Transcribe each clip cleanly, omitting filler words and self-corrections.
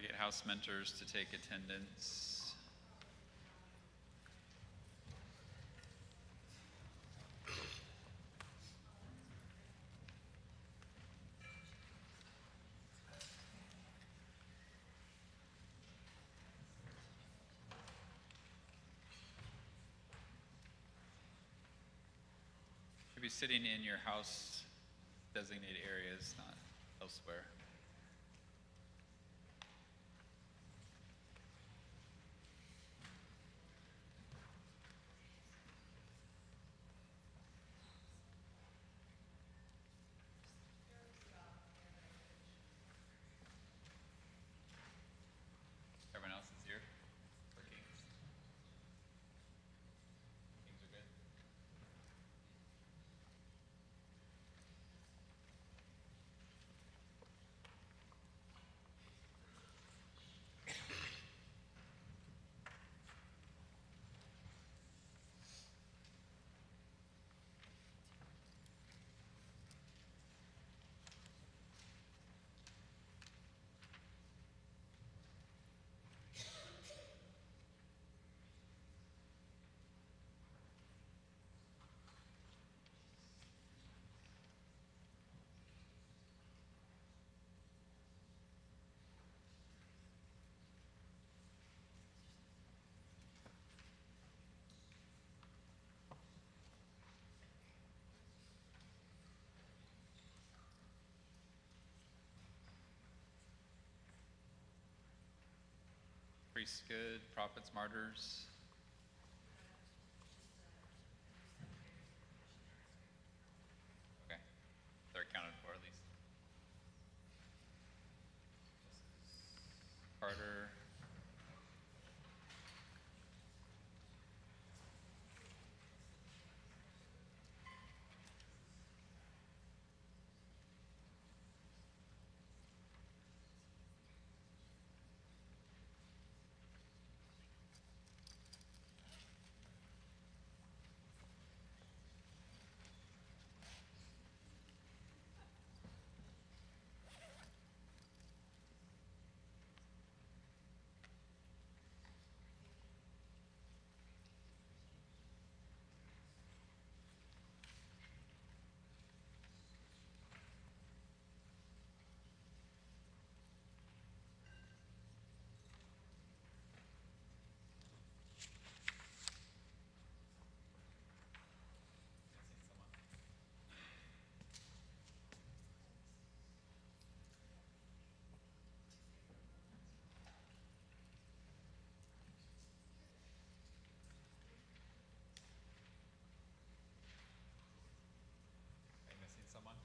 get house mentors to take attendance. You'll be sitting in your house designated areas, not elsewhere. Everyone else is here for Kings? Kings are good? Priests good, prophets, martyrs. Okay, they're accounted for at least. Carter. Someone?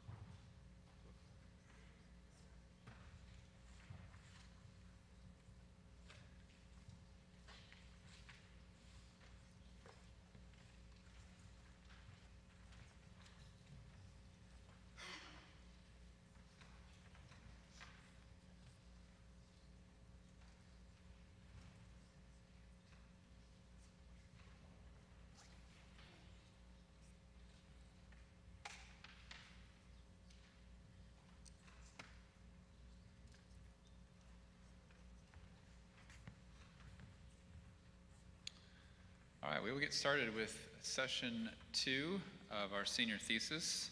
All right, we will get started with session 2 of our senior thesis.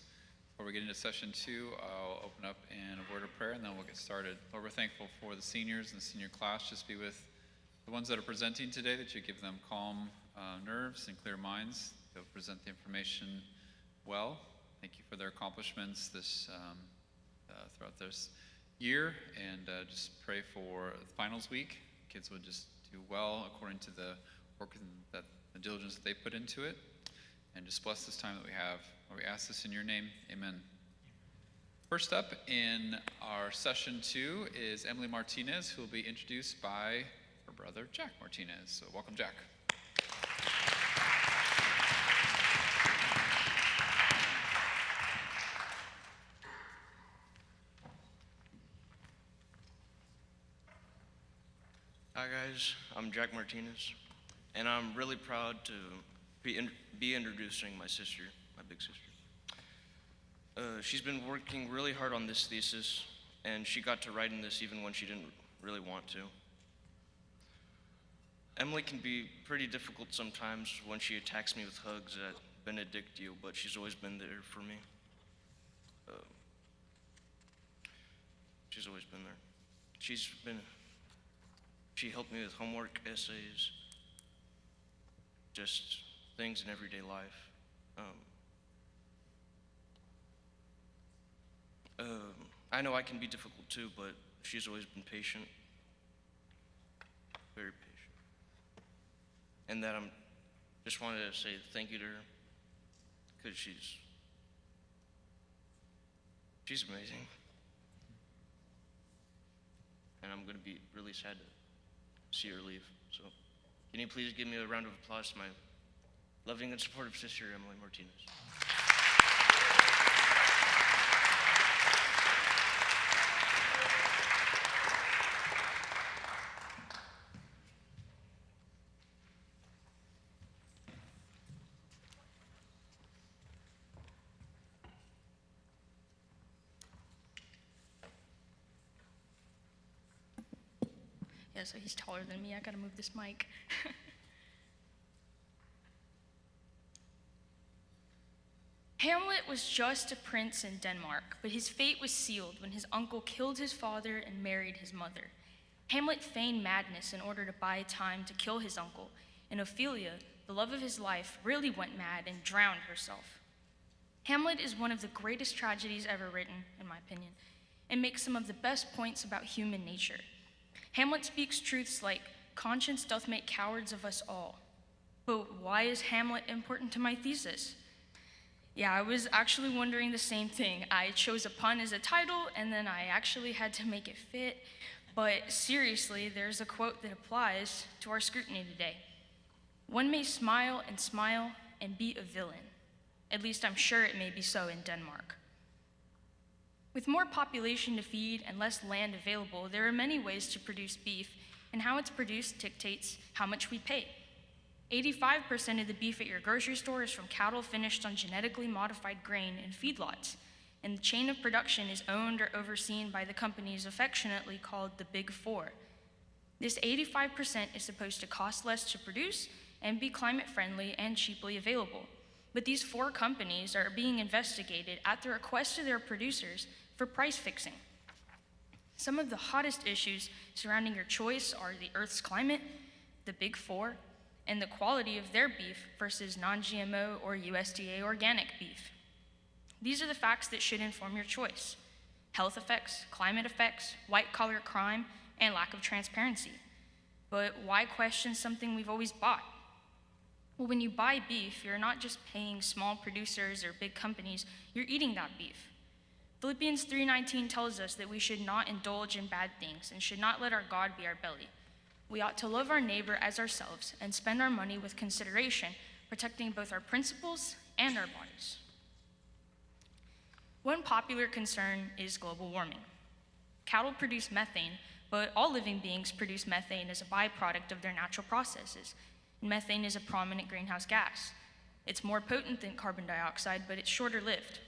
Before we get into session 2, I'll open up in a word of prayer and then we'll get started. Lord, we're thankful for the seniors and the senior class. Just be with the ones that are presenting today, that you give them calm nerves and clear minds. They'll present the information well. Thank you for their accomplishments throughout this year, and just pray for the finals week. Kids would just do well according to the work that the diligence that they put into it, and just bless this time that we have. Lord, we ask this in your name, amen. First up in our session 2 is Emily Martinez, who will be introduced by her brother Jack Martinez. So welcome, Jack. Hi guys, I'm Jack Martinez, and I'm really proud to be introducing my sister, my big sister. She's been working really hard on this thesis, and she got to writing this even when she didn't really want to. Emily can be pretty difficult sometimes when she attacks me with hugs at Benedictio, but she's always been there for me. She's always been there. She helped me with homework, essays, just things in everyday life. I know I can be difficult too, but she's always been patient, very patient. And that I'm just wanted to say thank you to her, because she's amazing. And I'm going to be really sad to see her leave. So can you please give me a round of applause to my loving and supportive sister, Emily Martinez. Yeah, so he's taller than me. I gotta move this mic. Hamlet was just a prince in Denmark, but his fate was sealed when his uncle killed his father and married his mother. Hamlet feigned madness in order to buy time to kill his uncle, and Ophelia, the love of his life, really went mad and drowned herself. Hamlet is one of the greatest tragedies ever written, in my opinion, and makes some of the best points about human nature. Hamlet speaks truths like, "Conscience doth make cowards of us all." But why is Hamlet important to my thesis? Yeah, I was actually wondering the same thing. I chose a pun as a title, and then I actually had to make it fit. But seriously, there's a quote that applies to our scrutiny today. One may smile and be a villain. At least I'm sure it may be so in Denmark. With more population to feed and less land available, there are many ways to produce beef, and how it's produced dictates how much we pay. 85% of the beef at your grocery store is from cattle finished on genetically modified grain in feedlots, and the chain of production is owned or overseen by the companies affectionately called the Big Four. This 85% is supposed to cost less to produce and be climate friendly and cheaply available. But these four companies are being investigated at the request of their producers for price fixing. Some of the hottest issues surrounding your choice are the Earth's climate, the Big Four, and the quality of their beef versus non-GMO or USDA organic beef. These are the facts that should inform your choice: health effects, climate effects, white-collar crime, and lack of transparency. But why question something we've always bought? Well, when you buy beef, you're not just paying small producers or big companies, you're eating that beef. Philippians 3:19 tells us that we should not indulge in bad things and should not let our God be our belly. We ought to love our neighbor as ourselves and spend our money with consideration, protecting both our principles and our bodies. One popular concern is global warming. Cattle produce methane, but all living beings produce methane as a byproduct of their natural processes. And methane is a prominent greenhouse gas. It's more potent than carbon dioxide, but it's shorter lived.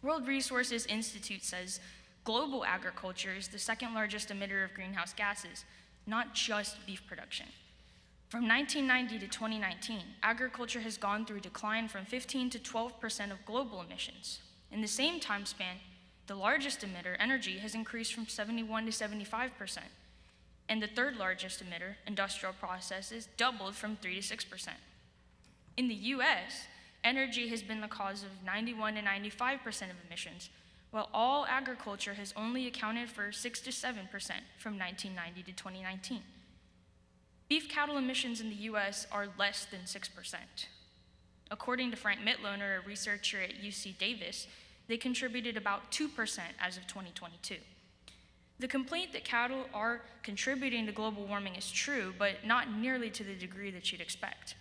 World Resources Institute says global agriculture is the second largest emitter of greenhouse gases, not just beef production. From 1990 to 2019, agriculture has gone through a decline from 15 to 12% of global emissions. In the same time span, the largest emitter, energy, has increased from 71 to 75%. And the third largest emitter, industrial processes, doubled from 3 to 6%. In the US, energy has been the cause of 91 to 95% of emissions, while all agriculture has only accounted for 6 to 7% from 1990 to 2019. Beef cattle emissions in the US are less than 6%. According to Frank Mitloehner, a researcher at UC Davis, they contributed about 2% as of 2022. The complaint that cattle are contributing to global warming is true, but not nearly to the degree that you'd expect.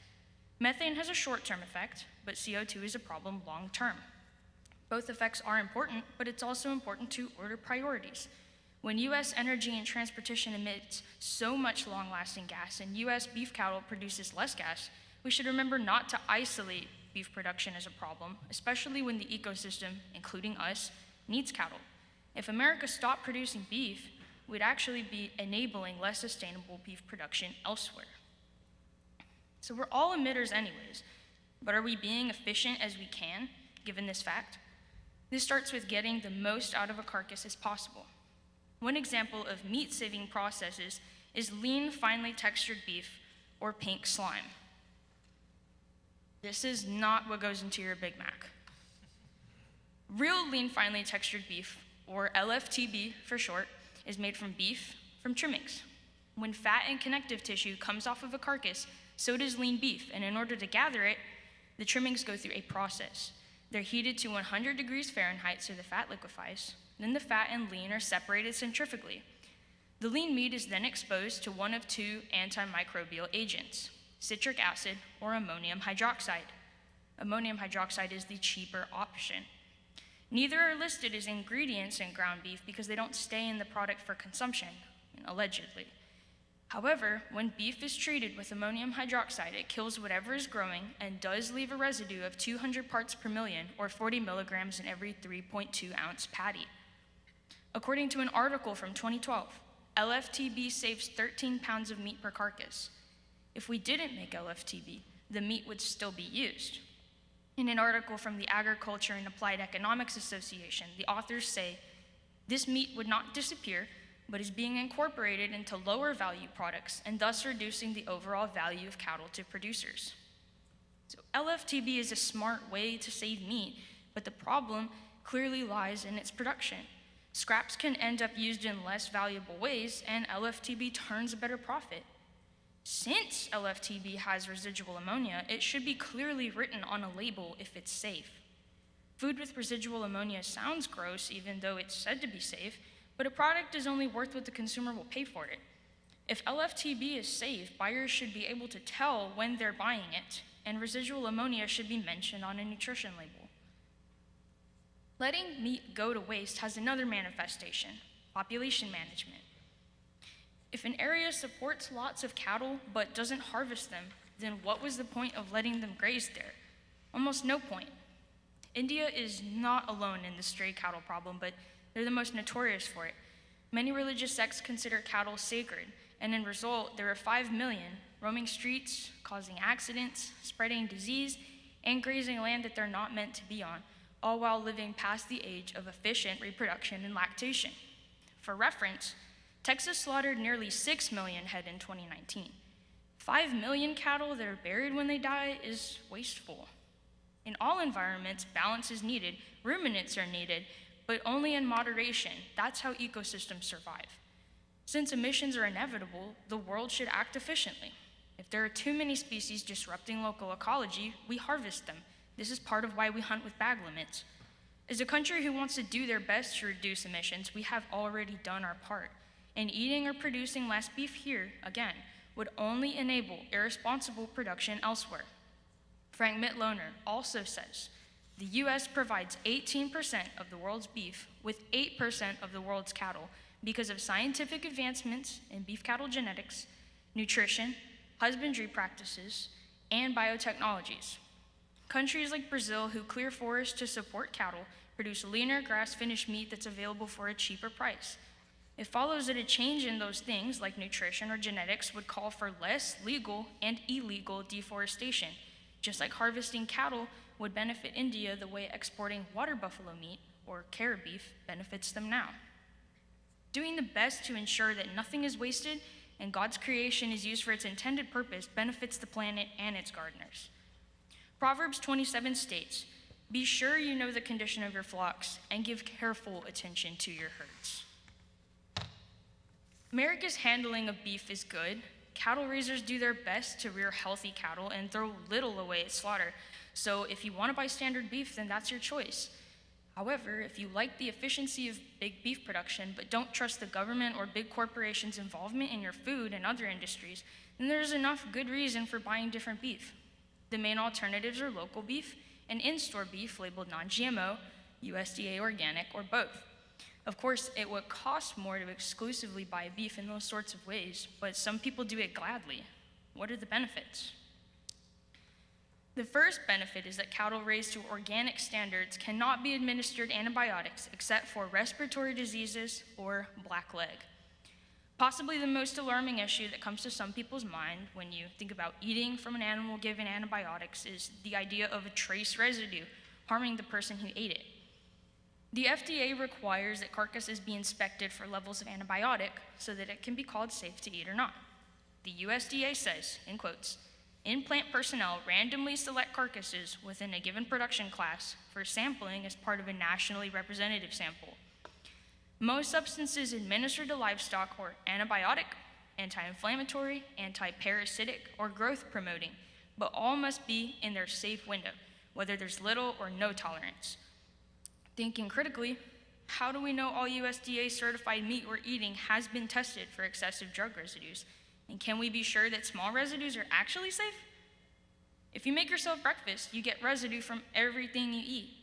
Methane has a short-term effect, but CO2 is a problem long-term. Both effects are important, but it's also important to order priorities. When US energy and transportation emits so much long-lasting gas and US beef cattle produces less gas, we should remember not to isolate beef production as a problem, especially when the ecosystem, including us, needs cattle. If America stopped producing beef, would actually be enabling less sustainable beef production elsewhere. So we're all emitters anyways, but are we being efficient as we can, given this fact? This starts with getting the most out of a carcass as possible. One example of meat-saving processes is lean, finely textured beef, or pink slime. This is not what goes into your Big Mac. Real lean, finely textured beef, or LFTB for short, is made from beef from trimmings. When fat and connective tissue comes off of a carcass, so does lean beef, and in order to gather it, the trimmings go through a process. They're heated to 100 degrees Fahrenheit so the fat liquefies. Then the fat and lean are separated centrifugally. The lean meat is then exposed to one of two antimicrobial agents, citric acid or ammonium hydroxide. Ammonium hydroxide is the cheaper option. Neither are listed as ingredients in ground beef because they don't stay in the product for consumption, allegedly. However, when beef is treated with ammonium hydroxide, it kills whatever is growing and does leave a residue of 200 parts per million, or 40 milligrams in every 3.2 ounce patty. According to an article from 2012, LFTB saves 13 pounds of meat per carcass. If we didn't make LFTB, the meat would still be used. In an article from the Agriculture and Applied Economics Association, the authors say, this meat would not disappear, but is being incorporated into lower value products and thus reducing the overall value of cattle to producers. So LFTB is a smart way to save meat, but the problem clearly lies in its production. Scraps can end up used in less valuable ways, and LFTB turns a better profit. Since LFTB has residual ammonia, it should be clearly written on a label if it's safe. Food with residual ammonia sounds gross, even though it's said to be safe, but a product is only worth what the consumer will pay for it. If LFTB is safe, buyers should be able to tell when they're buying it, and residual ammonia should be mentioned on a nutrition label. Letting meat go to waste has another manifestation: population management. If an area supports lots of cattle but doesn't harvest them, then what was the point of letting them graze there? Almost no point. India is not alone in the stray cattle problem, but they're the most notorious for it. Many religious sects consider cattle sacred, and in result, there are 5 million roaming streets, causing accidents, spreading disease, and grazing land that they're not meant to be on, all while living past the age of efficient reproduction and lactation. For reference, Texas slaughtered nearly 6 million head in 2019. 5 million cattle that are buried when they die is wasteful. In all environments, balance is needed, ruminants are needed, but only in moderation. That's how ecosystems survive. Since emissions are inevitable, the world should act efficiently. If there are too many species disrupting local ecology, we harvest them. This is part of why we hunt with bag limits. As a country who wants to do their best to reduce emissions, we have already done our part. And eating or producing less beef here, again, would only enable irresponsible production elsewhere. Frank Mitloehner also says, the US provides 18% of the world's beef with 8% of the world's cattle because of scientific advancements in beef cattle genetics, nutrition, husbandry practices, and biotechnologies. Countries like Brazil, who clear forests to support cattle, produce leaner grass-finished meat that's available for a cheaper price. It follows that a change in those things, like nutrition or genetics, would call for less legal and illegal deforestation, just like harvesting cattle would benefit India the way exporting water buffalo meat, or carib beef, benefits them now. Doing the best to ensure that nothing is wasted and God's creation is used for its intended purpose benefits the planet and its gardeners. Proverbs 27 states, "Be sure you know the condition of your flocks and give careful attention to your herds." America's handling of beef is good. Cattle raisers do their best to rear healthy cattle and throw little away at slaughter. So if you want to buy standard beef, then that's your choice. However, if you like the efficiency of big beef production but don't trust the government or big corporations' involvement in your food and other industries, then there's enough good reason for buying different beef. The main alternatives are local beef and in-store beef labeled non-GMO, USDA organic, or both. Of course, it would cost more to exclusively buy beef in those sorts of ways, but some people do it gladly. What are the benefits? The first benefit is that cattle raised to organic standards cannot be administered antibiotics except for respiratory diseases or black leg. Possibly the most alarming issue that comes to some people's mind when you think about eating from an animal given antibiotics is the idea of a trace residue harming the person who ate it. The FDA requires that carcasses be inspected for levels of antibiotic so that it can be called safe to eat or not. The USDA says, in quotes, "In-plant personnel randomly select carcasses within a given production class for sampling as part of a nationally representative sample. Most substances administered to livestock are antibiotic, anti-inflammatory, anti-parasitic, or growth-promoting, but all must be in their safe window, whether there's little or no tolerance." Thinking critically, how do we know all USDA-certified meat we're eating has been tested for excessive drug residues? And can we be sure that small residues are actually safe? If you make yourself breakfast, you get residue from everything you eat.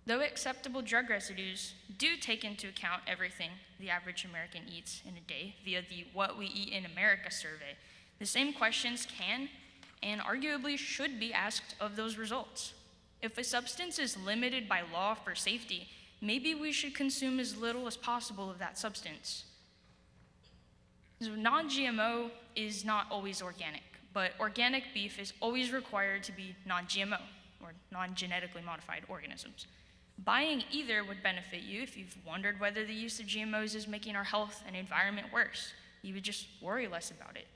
Though acceptable drug residues do take into account everything the average American eats in a day via the What We Eat in America survey, the same questions can and arguably should be asked of those results. If a substance is limited by law for safety, maybe we should consume as little as possible of that substance. So non-GMO is not always organic, but organic beef is always required to be non-GMO, or non-genetically modified organisms. Buying either would benefit you if you've wondered whether the use of GMOs is making our health and environment worse. You would just worry less about it.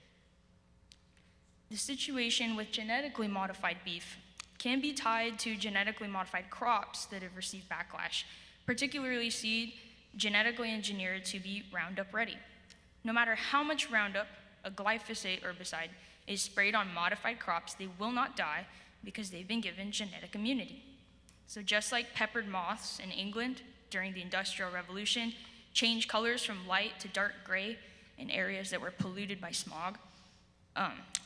The situation with genetically modified beef can be tied to genetically modified crops that have received backlash, particularly seed genetically engineered to be Roundup ready. No matter how much Roundup, a glyphosate herbicide, is sprayed on modified crops, they will not die because they've been given genetic immunity. So just like peppered moths in England during the Industrial Revolution changed colors from light to dark gray in areas that were polluted by smog,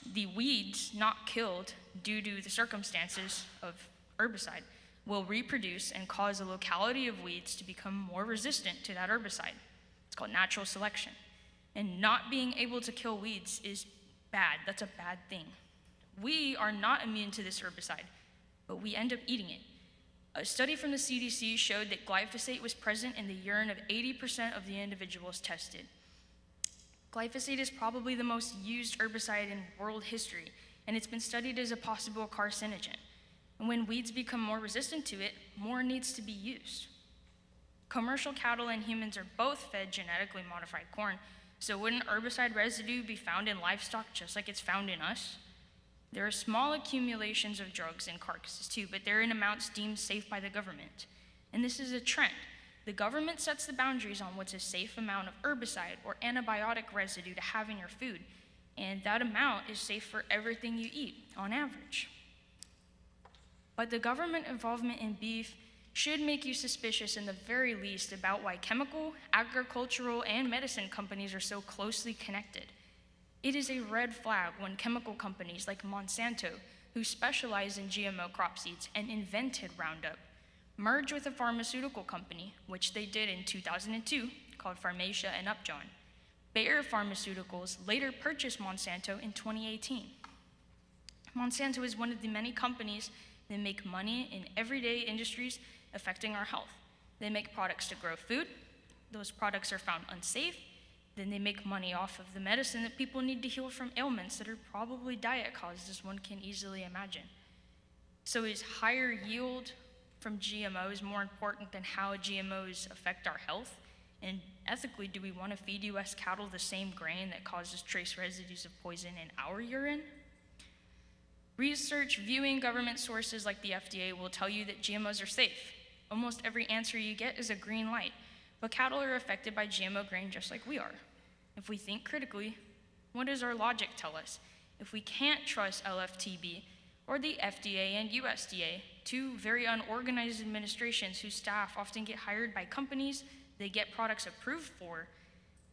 the weeds not killed due to the circumstances of herbicide will reproduce and cause a locality of weeds to become more resistant to that herbicide. It's called natural selection. And not being able to kill weeds is bad. That's a bad thing. We are not immune to this herbicide, but we end up eating it. A study from the CDC showed that glyphosate was present in the urine of 80% of the individuals tested. Glyphosate is probably the most used herbicide in world history, and it's been studied as a possible carcinogen. And when weeds become more resistant to it, more needs to be used. Commercial cattle and humans are both fed genetically modified corn, so wouldn't herbicide residue be found in livestock just like it's found in us? There are small accumulations of drugs in carcasses too, but they're in amounts deemed safe by the government. And this is a trend. The government sets the boundaries on what's a safe amount of herbicide or antibiotic residue to have in your food, and that amount is safe for everything you eat, on average. But the government involvement in beef should make you suspicious in the very least about why chemical, agricultural, and medicine companies are so closely connected. It is a red flag when chemical companies like Monsanto, who specialize in GMO crop seeds and invented Roundup, merge with a pharmaceutical company, which they did in 2002, called Pharmacia and Upjohn. Bayer Pharmaceuticals later purchased Monsanto in 2018. Monsanto is one of the many companies that make money in everyday industries affecting our health. They make products to grow food. Those products are found unsafe. Then they make money off of the medicine that people need to heal from ailments that are probably diet caused, as one can easily imagine. So is higher yield from GMOs more important than how GMOs affect our health? And ethically, do we want to feed US cattle the same grain that causes trace residues of poison in our urine? Research viewing government sources like the FDA will tell you that GMOs are safe. Almost every answer you get is a green light, but cattle are affected by GMO grain just like we are. If we think critically, what does our logic tell us? If we can't trust LFTB or the FDA and USDA, two very unorganized administrations whose staff often get hired by companies they get products approved for,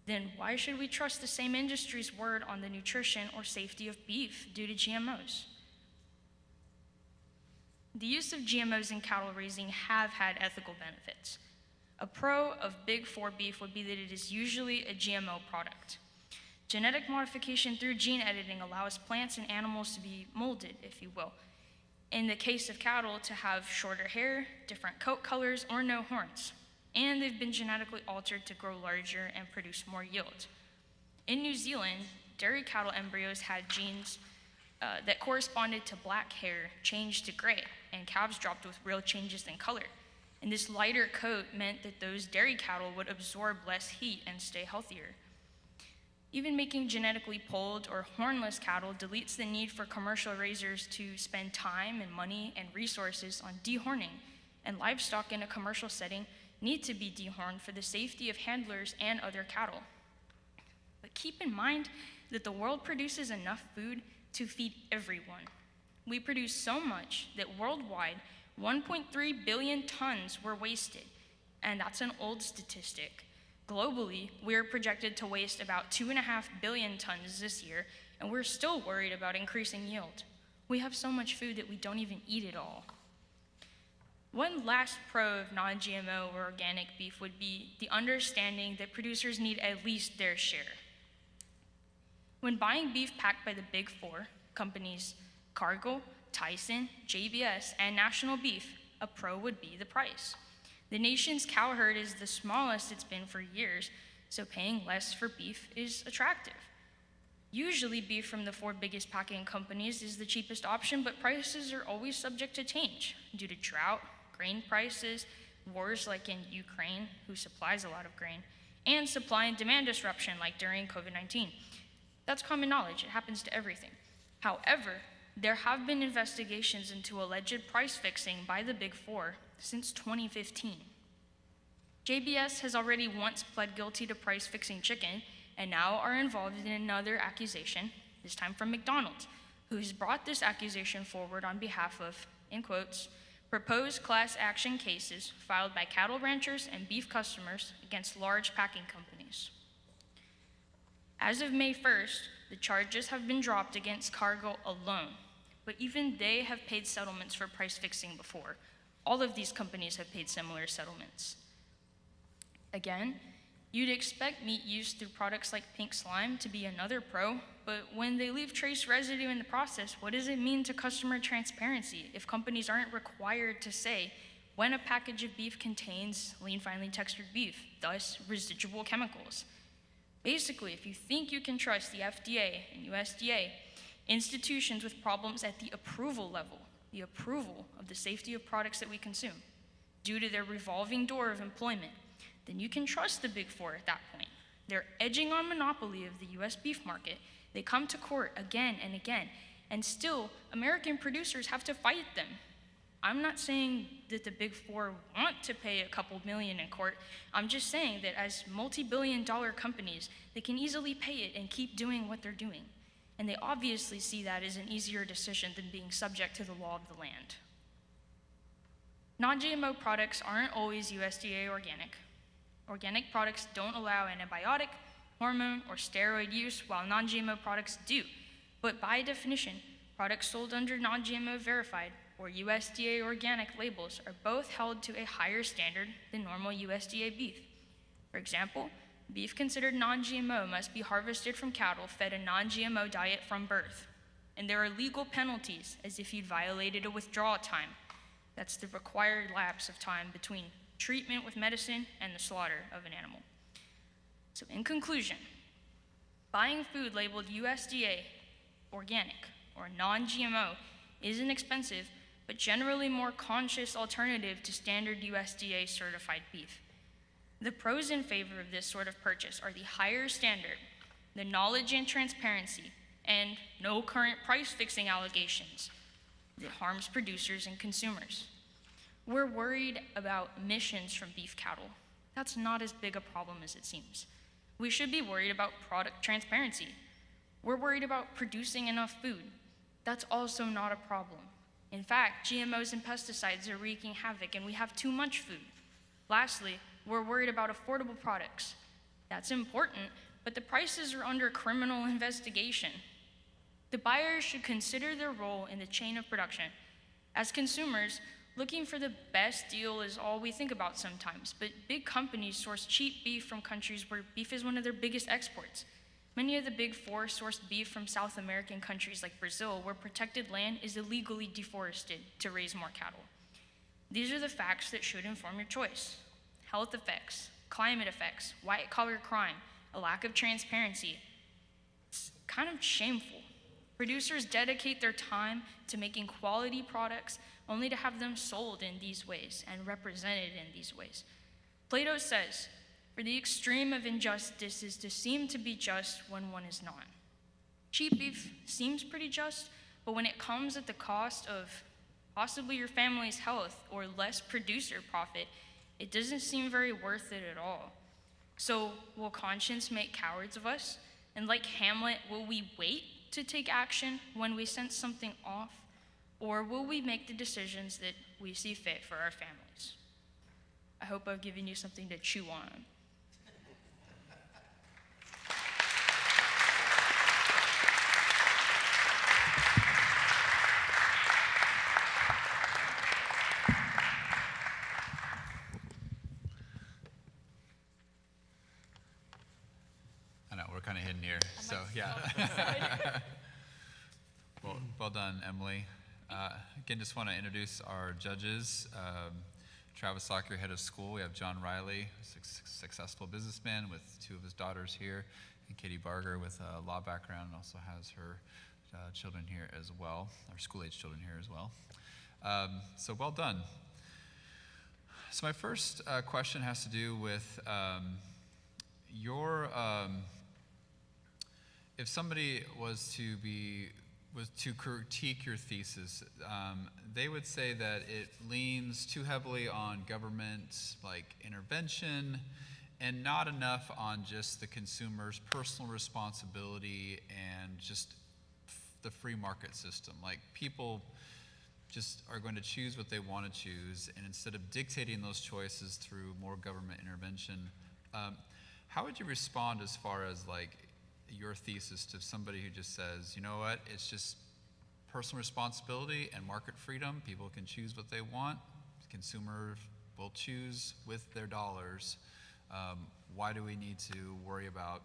then why should we trust the same industry's word on the nutrition or safety of beef due to GMOs? The use of GMOs in cattle raising have had ethical benefits. A pro of Big 4 beef would be that it is usually a GMO product. Genetic modification through gene editing allows plants and animals to be molded, if you will. In the case of cattle, to have shorter hair, different coat colors, or no horns. And they've been genetically altered to grow larger and produce more yield. In New Zealand, dairy cattle embryos had genes that corresponded to black hair changed to gray, and calves dropped with real changes in color. And this lighter coat meant that those dairy cattle would absorb less heat and stay healthier. Even making genetically polled or hornless cattle deletes the need for commercial raisers to spend time and money and resources on dehorning, and livestock in a commercial setting need to be dehorned for the safety of handlers and other cattle. But keep in mind that the world produces enough food to feed everyone. We produce so much that worldwide, 1.3 billion tons were wasted, and that's an old statistic. Globally, we're projected to waste about 2.5 billion tons this year, and we're still worried about increasing yield. We have so much food that we don't even eat it all. One last pro of non-GMO or organic beef would be the understanding that producers need at least their share. When buying beef packed by the Big Four, companies Cargill, Tyson, JBS, and National Beef, a pro would be the price. The nation's cow herd is the smallest it's been for years, so paying less for beef is attractive. Usually, beef from the 4 biggest packing companies is the cheapest option, but prices are always subject to change due to drought, grain prices, wars like in Ukraine, who supplies a lot of grain, and supply and demand disruption like during COVID-19. That's common knowledge. It happens to everything. However, there have been investigations into alleged price fixing by the Big Four since 2015. JBS has already once pled guilty to price fixing chicken and now are involved in another accusation, this time from McDonald's, who has brought this accusation forward on behalf of, in quotes, proposed class action cases filed by cattle ranchers and beef customers against large packing companies. As of May 1st, the charges have been dropped against Cargill alone, but even they have paid settlements for price fixing before. All of these companies have paid similar settlements. Again, you'd expect meat used through products like pink slime to be another pro, but when they leave trace residue in the process, what does it mean to customer transparency if companies aren't required to say when a package of beef contains lean, finely textured beef, thus residual chemicals? Basically, if you think you can trust the FDA and USDA, institutions with problems at the approval level, the approval of the safety of products that we consume, due to their revolving door of employment, then you can trust the Big Four at that point. They're edging on monopoly of the US beef market. They come to court again and again, and still, American producers have to fight them. I'm not saying that the Big Four want to pay a couple million in court. I'm just saying that as multi-billion-dollar companies, they can easily pay it and keep doing what they're doing. And they obviously see that as an easier decision than being subject to the law of the land. Non-GMO products aren't always USDA organic. Organic products don't allow antibiotic, hormone, or steroid use, while non-GMO products do. But by definition, products sold under non-GMO verified or USDA organic labels are both held to a higher standard than normal USDA beef. For example, beef considered non-GMO must be harvested from cattle fed a non-GMO diet from birth. And there are legal penalties as if you'd violated a withdrawal time. That's the required lapse of time between treatment with medicine and the slaughter of an animal. So in conclusion, buying food labeled USDA, organic, or non-GMO is an expensive but generally more conscious alternative to standard USDA certified beef. The pros in favor of this sort of purchase are the higher standard, the knowledge and transparency, and no current price fixing allegations that harms producers and consumers. We're worried about emissions from beef cattle. That's not as big a problem as it seems. We should be worried about product transparency. We're worried about producing enough food. That's also not a problem. In fact, GMOs and pesticides are wreaking havoc, and we have too much food. Lastly, we're worried about affordable products. That's important, but the prices are under criminal investigation. The buyers should consider their role in the chain of production. As consumers, looking for the best deal is all we think about sometimes, but big companies source cheap beef from countries where beef is one of their biggest exports. Many of the Big Four source beef from South American countries like Brazil, where protected land is illegally deforested to raise more cattle. These are the facts that should inform your choice. Health effects, climate effects, white-collar crime, a lack of transparency, kind of shameful. Producers dedicate their time to making quality products only to have them sold in these ways and represented in these ways. Plato says, "For the extreme of injustice is to seem to be just when one is not." Cheap beef seems pretty just, but when it comes at the cost of possibly your family's health or less producer profit, it doesn't seem very worth it at all. So will conscience make cowards of us? And like Hamlet, will we wait to take action when we sense something off? Or will we make the decisions that we see fit for our families? I hope I've given you something to chew on. I know, we're kind of hidden here, so yeah. Well done, Emily. Again, just want to introduce our judges. Travis Locker, head of school. We have John Riley, a successful businessman with two of his daughters here, and Katie Barger with a law background and also has her children here as well, or school-age children here as well. So well done. So my first question has to do with if somebody was to critique your thesis, they would say that it leans too heavily on government intervention and not enough on just the consumer's personal responsibility and just the free market system. Like, people just are going to choose what they want to choose, and instead of dictating those choices through more government intervention, how would you respond as far as your thesis to somebody who just says, you know what, it's just personal responsibility and market freedom. People can choose what they want. Consumers will choose with their dollars. Why do we need to worry about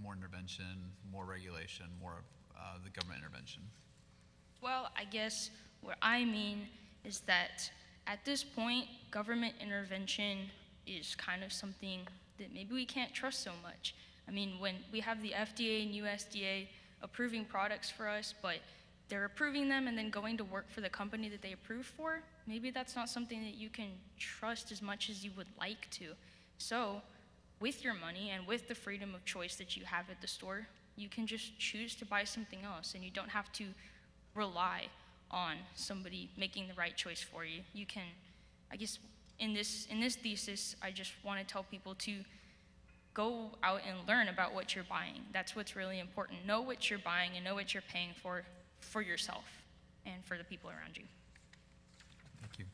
more intervention, more regulation, more of the government intervention? Well, I guess what I mean is that at this point, government intervention is kind of something that maybe we can't trust so much. I mean, when we have the FDA and USDA approving products for us, but they're approving them and then going to work for the company that they approve for, maybe that's not something that you can trust as much as you would like to. So with your money and with the freedom of choice that you have at the store, you can just choose to buy something else, and you don't have to rely on somebody making the right choice for you. You can, I guess, in this thesis, I just want to tell people to go out and learn about what you're buying. That's what's really important. Know what you're buying and know what you're paying for yourself and for the people around you. Thank you.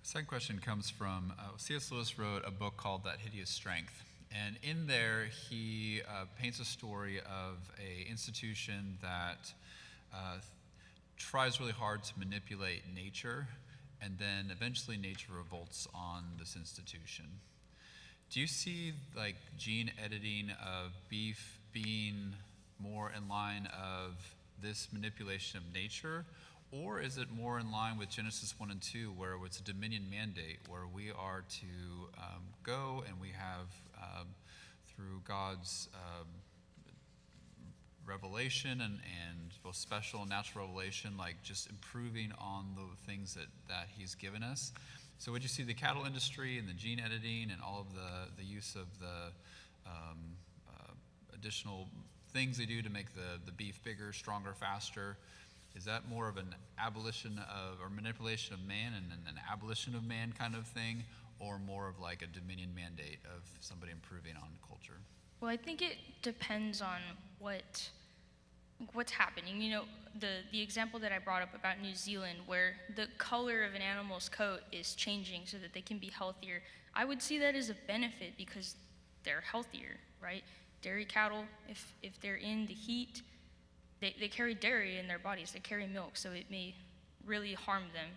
The second question comes from C.S. Lewis wrote a book called That Hideous Strength. And in there, he paints a story of an institution that tries really hard to manipulate nature, and then eventually nature revolts on this institution. Do you see gene editing of beef being more in line of this manipulation of nature, or is it more in line with Genesis 1 and 2, where it's a dominion mandate, where we are to go and we have, through God's revelation and both special and natural revelation, just improving on the things that he's given us? So would you see the cattle industry and the gene editing and all of the use of the additional things they do to make the beef bigger, stronger, faster? Is that more of an abolition of or manipulation of man and an abolition of man kind of thing, or more of a dominion mandate of somebody improving on culture? Well, I think it depends on what's happening. You know, the example that I brought up about New Zealand, where the color of an animal's coat is changing so that they can be healthier, I would see that as a benefit because they're healthier, right? Dairy cattle, if they're in the heat, they carry dairy in their bodies, they carry milk, so it may really harm them,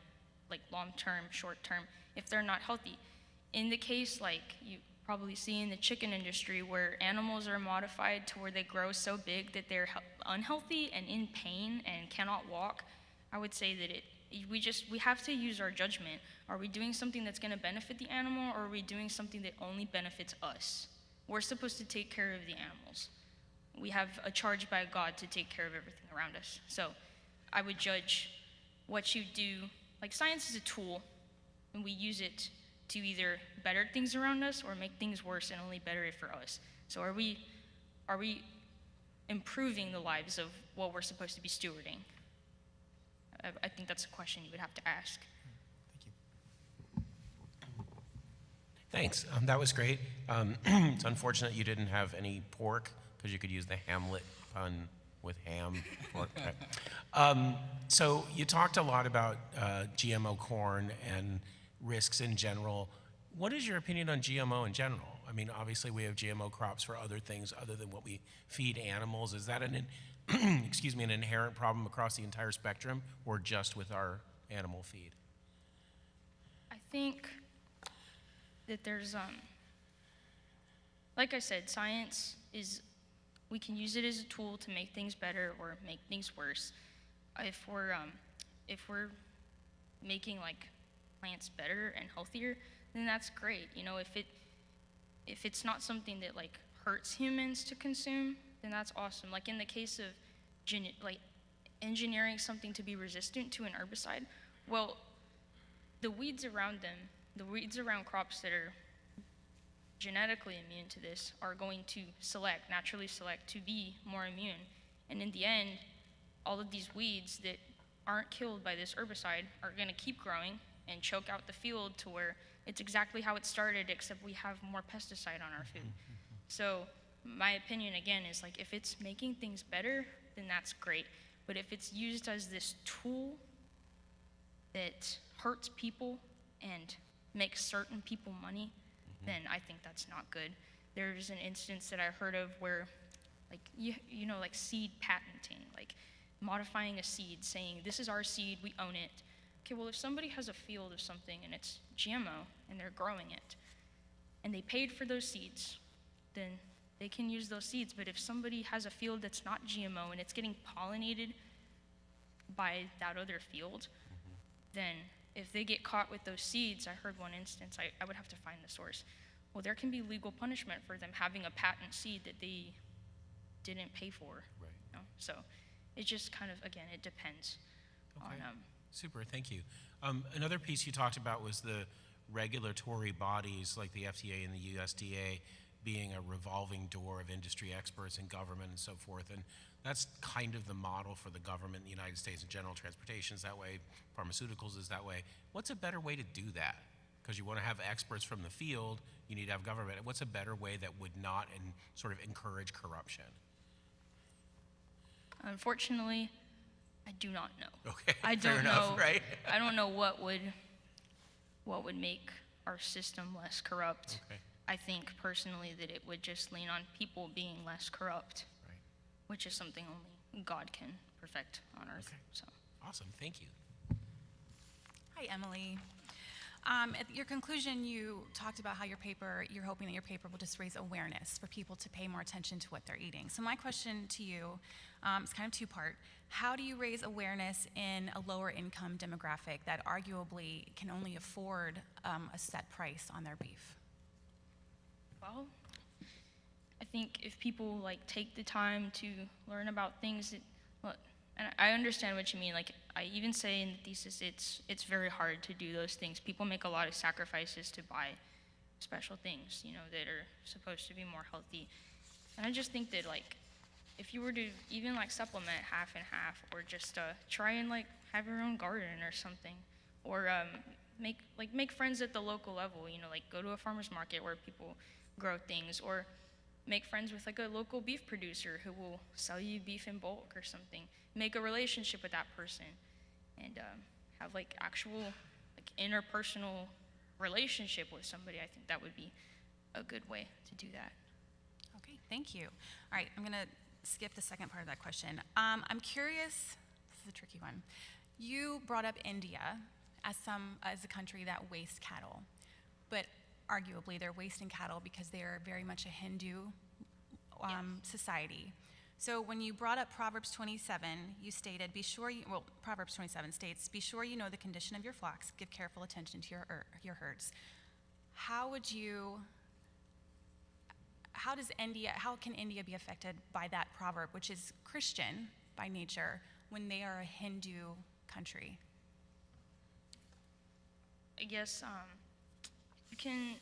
long-term, short-term, if they're not healthy. In the case, you probably see in the chicken industry, where animals are modified to where they grow so big that they're unhealthy and in pain and cannot walk, I would say that we have to use our judgment. Are we doing something that's going to benefit the animal, or are we doing something that only benefits us? We're supposed to take care of the animals. we have a charge by God to take care of everything around us. So I would judge what you do. Like, science is a tool, and we use it to either better things around us or make things worse and only better it for us. So are we improving the lives of what we're supposed to be stewarding? I think that's a question you would have to ask. Thanks. That was great. It's unfortunate you didn't have any pork, because you could use the Hamlet pun with ham. Pork. So you talked a lot about GMO corn and risks in general. What is your opinion on GMO in general? I mean, obviously we have GMO crops for other things other than what we feed animals. Is that an inherent problem across the entire spectrum, or just with our animal feed? I think that there's, like I said, science is, we can use it as a tool to make things better or make things worse. If we're making like plants better and healthier, then that's great. You know, if it's not something that like hurts humans to consume, then that's awesome. Like in the case of engineering something to be resistant to an herbicide, well, the weeds around crops that are genetically immune to this are going to naturally select to be more immune. And in the end, all of these weeds that aren't killed by this herbicide are going to keep growing and choke out the field to where it's exactly how it started, except we have more pesticide on our food. So my opinion, again, is like, if it's making things better, then that's great. But if it's used as this tool that hurts people and makes certain people money, then I think that's not good. There's an instance that I heard of where, like, you know, like seed patenting, like modifying a seed, saying, this is our seed, we own it. Okay, well, if somebody has a field of something and it's GMO and they're growing it, and they paid for those seeds, then they can use those seeds. But if somebody has a field that's not GMO and it's getting pollinated by that other field, then if they get caught with those seeds, I heard one instance, I would have to find the source. Well, there can be legal punishment for them having a patent seed that they didn't pay for. Right. You know? So it just kind of, again, it depends on. Super, thank you. Another piece you talked about was the regulatory bodies like the FDA and the USDA being a revolving door of industry experts and government and so forth. And that's kind of the model for the government in the United States. In general, transportation is that way, pharmaceuticals is that way. What's a better way to do that? Because you want to have experts from the field, you need to have government. What's a better way that would not sort of encourage corruption? Unfortunately, I do not know. Okay, I fair don't enough, know. right? I don't know what would make our system less corrupt. Okay. I think personally that it would just lean on people being less corrupt, Right. which is something only God can perfect on earth. Okay. So. Awesome, thank you. Hi, Emily. At your conclusion, you talked about how you're hoping that your paper will just raise awareness for people to pay more attention to what they're eating. So my question to you is kind of two-part. How do you raise awareness in a lower income demographic that arguably can only afford a set price on their beef? Well, I think if people like take the time to learn about things that, well, and I understand what you mean. Like I even say in the thesis, it's very hard to do those things. People make a lot of sacrifices to buy special things, you know, that are supposed to be more healthy. And I just think that like, if you were to even like supplement half and half, or just try and like have your own garden or something, or make friends at the local level, you know, like go to a farmer's market where people grow things, or make friends with like a local beef producer who will sell you beef in bulk or something. Make a relationship with that person and have like actual like interpersonal relationship with somebody. I think that would be a good way to do that. Okay, thank you. All right, I'm gonna skip the second part of that question. I'm curious, this is a tricky one. You brought up India as a country that wastes cattle, but arguably they're wasting cattle because they're very much a Hindu society. So when you brought up Proverbs 27, you stated, Proverbs 27 states, be sure you know the condition of your flocks, give careful attention to your herds. How would you how can India be affected by that proverb, which is Christian by nature, when they are a Hindu country? I guess you can.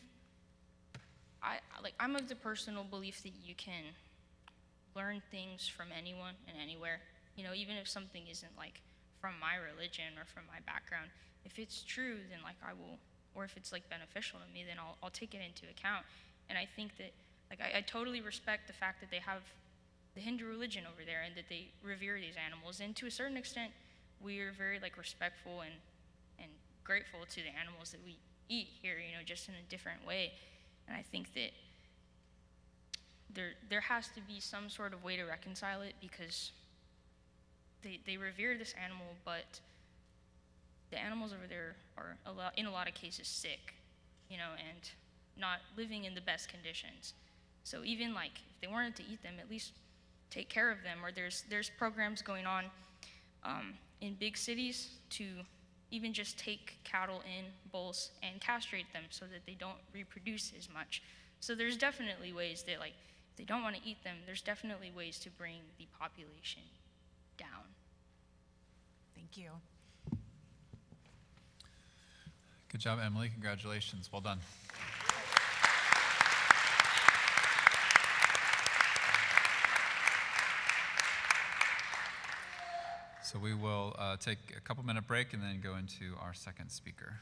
I'm of the personal belief that you can learn things from anyone and anywhere. You know, even if something isn't like from my religion or from my background, if it's true, then like I will, or if it's like beneficial to me, then I'll take it into account. And I think that like I totally respect the fact that they have the Hindu religion over there and that they revere these animals. And to a certain extent, we are very like respectful and grateful to the animals that we eat here, you know, just in a different way. And I think that there has to be some sort of way to reconcile it, because they revere this animal, but the animals over there are in a lot of cases sick, you know, and not living in the best conditions. So even like if they wanted to eat them, at least take care of them. Or there's programs going on in big cities to even just take cattle in bulls and castrate them so that they don't reproduce as much. So there's definitely ways that, like, if they don't want to eat them, there's definitely ways to bring the population down. Thank you. Good job, Emily. Congratulations. Well done. So we will take a couple-minute break and then go into our second speaker.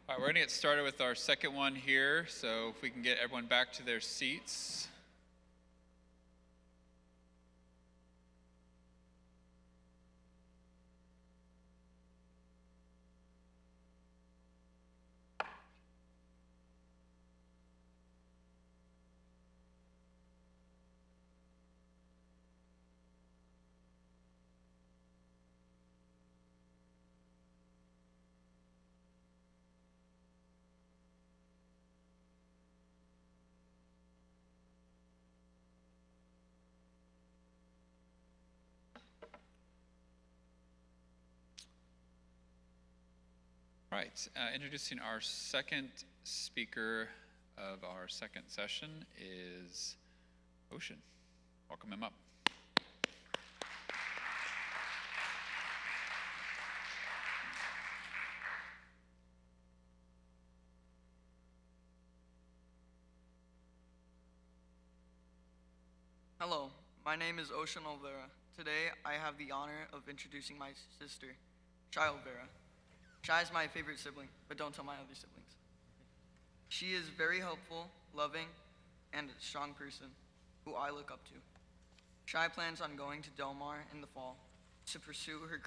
All right, we're going to get started with our second one here. So if we can get everyone back to their seats. All right, introducing our second speaker of our second session is Ocean. Welcome him up. Hello, my name is Ocean Olvera. Today, I have the honor of introducing my sister, Shai Olvera. Shai is my favorite sibling, but don't tell my other siblings. She is very helpful, loving, and a strong person who I look up to. Shai plans on going to Del Mar in the fall to pursue her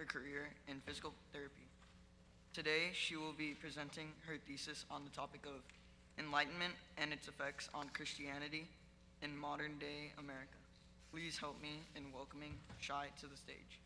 her career in physical therapy. Today, she will be presenting her thesis on the topic of enlightenment and its effects on Christianity in modern-day America. Please help me in welcoming Shai to the stage.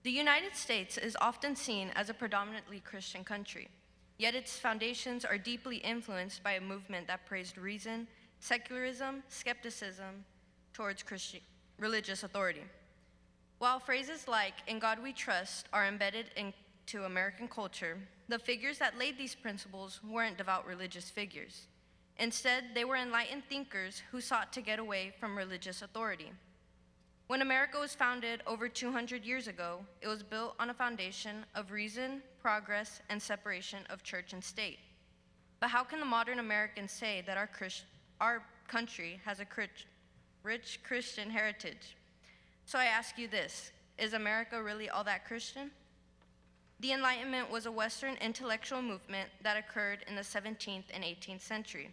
The United States is often seen as a predominantly Christian country, yet its foundations are deeply influenced by a movement that praised reason, secularism, skepticism towards religious authority. While phrases like "in God we trust" are embedded into American culture, the figures that laid these principles weren't devout religious figures. Instead, they were enlightened thinkers who sought to get away from religious authority. When America was founded over 200 years ago, it was built on a foundation of reason, progress, and separation of church and state. But how can the modern American say that our country has a rich Christian heritage? So I ask you this, is America really all that Christian? The Enlightenment was a Western intellectual movement that occurred in the 17th and 18th century.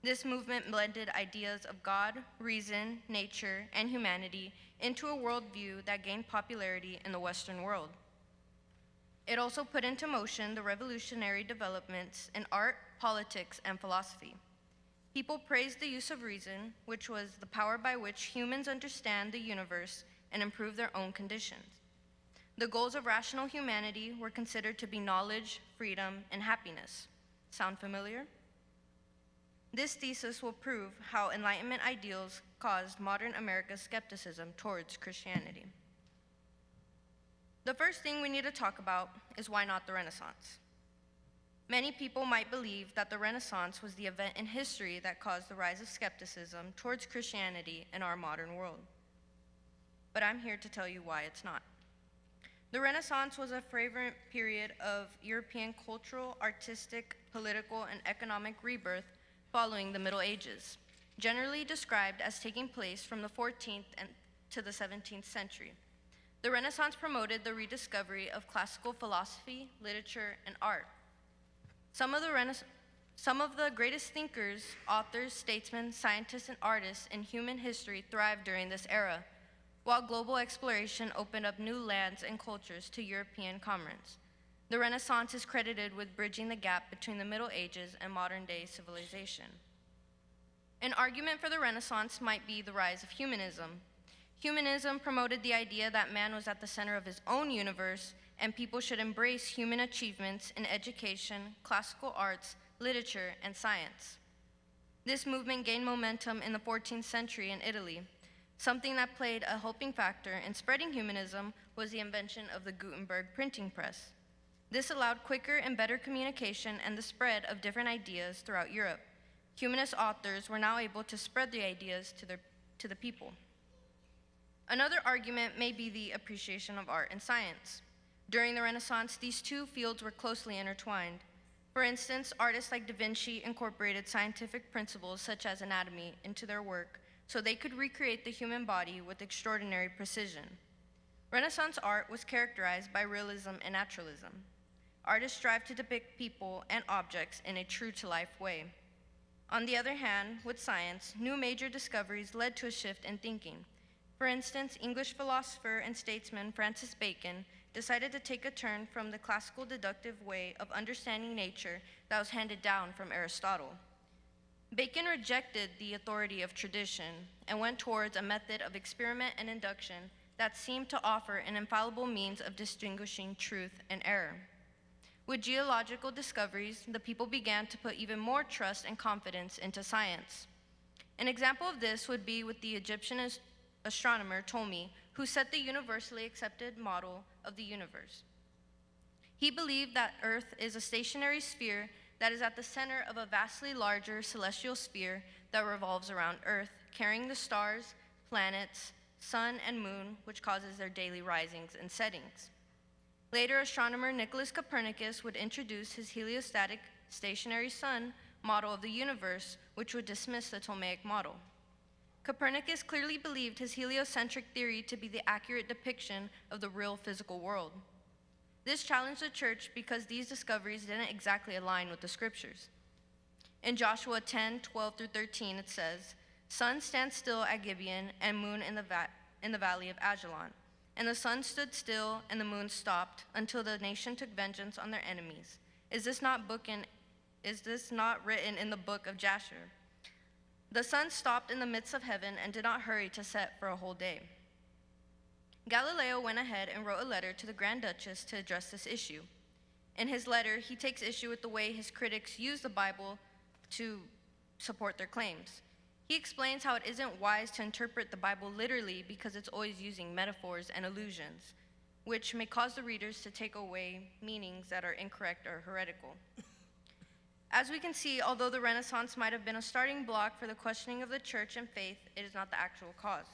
This movement blended ideas of God, reason, nature, and humanity into a worldview that gained popularity in the Western world. It also put into motion the revolutionary developments in art, politics, and philosophy. People praised the use of reason, which was the power by which humans understand the universe and improve their own conditions. The goals of rational humanity were considered to be knowledge, freedom, and happiness. Sound familiar? This thesis will prove how Enlightenment ideals caused modern America's skepticism towards Christianity. The first thing we need to talk about is why not the Renaissance? Many people might believe that the Renaissance was the event in history that caused the rise of skepticism towards Christianity in our modern world. But I'm here to tell you why it's not. The Renaissance was a fragrant period of European cultural, artistic, political, and economic rebirth following the Middle Ages, generally described as taking place from the 14th to the 17th century. The Renaissance promoted the rediscovery of classical philosophy, literature, and art. Some of the greatest thinkers, authors, statesmen, scientists, and artists in human history thrived during this era, while global exploration opened up new lands and cultures to European commerce. The Renaissance is credited with bridging the gap between the Middle Ages and modern-day civilization. An argument for the Renaissance might be the rise of humanism. Humanism promoted the idea that man was at the center of his own universe and people should embrace human achievements in education, classical arts, literature, and science. This movement gained momentum in the 14th century in Italy. Something that played a helping factor in spreading humanism was the invention of the Gutenberg printing press. This allowed quicker and better communication and the spread of different ideas throughout Europe. Humanist authors were now able to spread the ideas to the people. Another argument may be the appreciation of art and science. During the Renaissance, these two fields were closely intertwined. For instance, artists like Da Vinci incorporated scientific principles such as anatomy into their work so they could recreate the human body with extraordinary precision. Renaissance art was characterized by realism and naturalism. Artists strive to depict people and objects in a true-to-life way. On the other hand, with science, new major discoveries led to a shift in thinking. For instance, English philosopher and statesman Francis Bacon decided to take a turn from the classical deductive way of understanding nature that was handed down from Aristotle. Bacon rejected the authority of tradition and went towards a method of experiment and induction that seemed to offer an infallible means of distinguishing truth and error. With geological discoveries, the people began to put even more trust and confidence into science. An example of this would be with the Egyptian astronomer Ptolemy, who set the universally accepted model of the universe. He believed that Earth is a stationary sphere that is at the center of a vastly larger celestial sphere that revolves around Earth, carrying the stars, planets, sun, and moon, which causes their daily risings and settings. Later, astronomer Nicholas Copernicus would introduce his heliostatic stationary sun model of the universe, which would dismiss the Ptolemaic model. Copernicus clearly believed his heliocentric theory to be the accurate depiction of the real physical world. This challenged the church because these discoveries didn't exactly align with the scriptures. In Joshua 10:12-13, it says, "Sun stand still at Gibeon, and moon in the valley of Ajalon. And the sun stood still, and the moon stopped, until the nation took vengeance on their enemies. Is this not written in the book of Jasher? The sun stopped in the midst of heaven and did not hurry to set for a whole day." Galileo went ahead and wrote a letter to the Grand Duchess to address this issue. In his letter, he takes issue with the way his critics use the Bible to support their claims. He explains how it isn't wise to interpret the Bible literally because it's always using metaphors and allusions, which may cause the readers to take away meanings that are incorrect or heretical. As we can see, although the Renaissance might have been a starting block for the questioning of the church and faith, it is not the actual cause.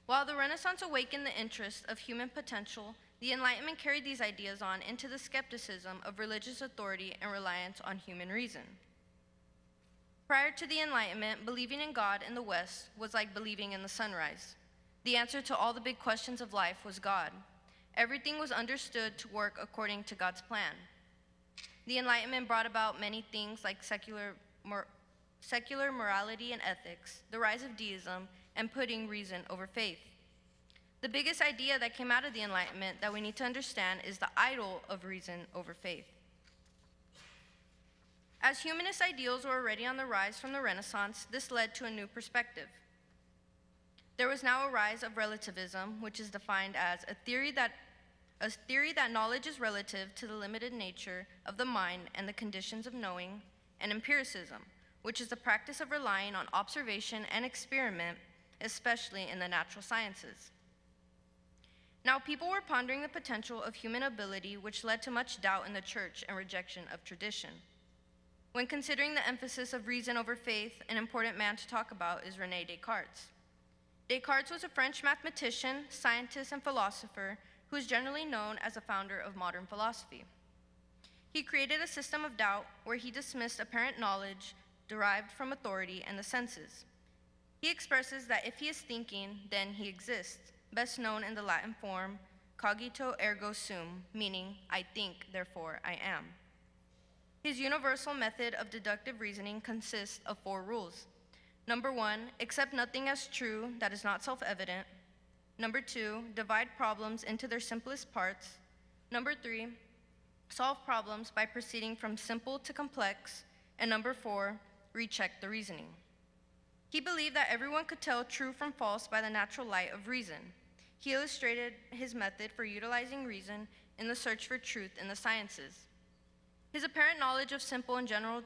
While the Renaissance awakened the interest of human potential, the Enlightenment carried these ideas on into the skepticism of religious authority and reliance on human reason. Prior to the Enlightenment, believing in God in the West was like believing in the sunrise. The answer to all the big questions of life was God. Everything was understood to work according to God's plan. The Enlightenment brought about many things like secular morality and ethics, the rise of deism, and putting reason over faith. The biggest idea that came out of the Enlightenment that we need to understand is the idol of reason over faith. As humanist ideals were already on the rise from the Renaissance, this led to a new perspective. There was now a rise of relativism, which is defined as a theory that knowledge is relative to the limited nature of the mind and the conditions of knowing, and empiricism, which is the practice of relying on observation and experiment, especially in the natural sciences. Now, people were pondering the potential of human ability, which led to much doubt in the church and rejection of tradition. When considering the emphasis of reason over faith, an important man to talk about is René Descartes. Descartes was a French mathematician, scientist, and philosopher who is generally known as the founder of modern philosophy. He created a system of doubt where he dismissed apparent knowledge derived from authority and the senses. He expresses that if he is thinking, then he exists, best known in the Latin form cogito ergo sum, meaning I think, therefore I am. His universal method of deductive reasoning consists of 4 rules. Number 1, accept nothing as true that is not self-evident. Number 2, divide problems into their simplest parts. Number 3, solve problems by proceeding from simple to complex. And number 4, recheck the reasoning. He believed that everyone could tell true from false by the natural light of reason. He illustrated his method for utilizing reason in the search for truth in the sciences. His apparent knowledge of simple and general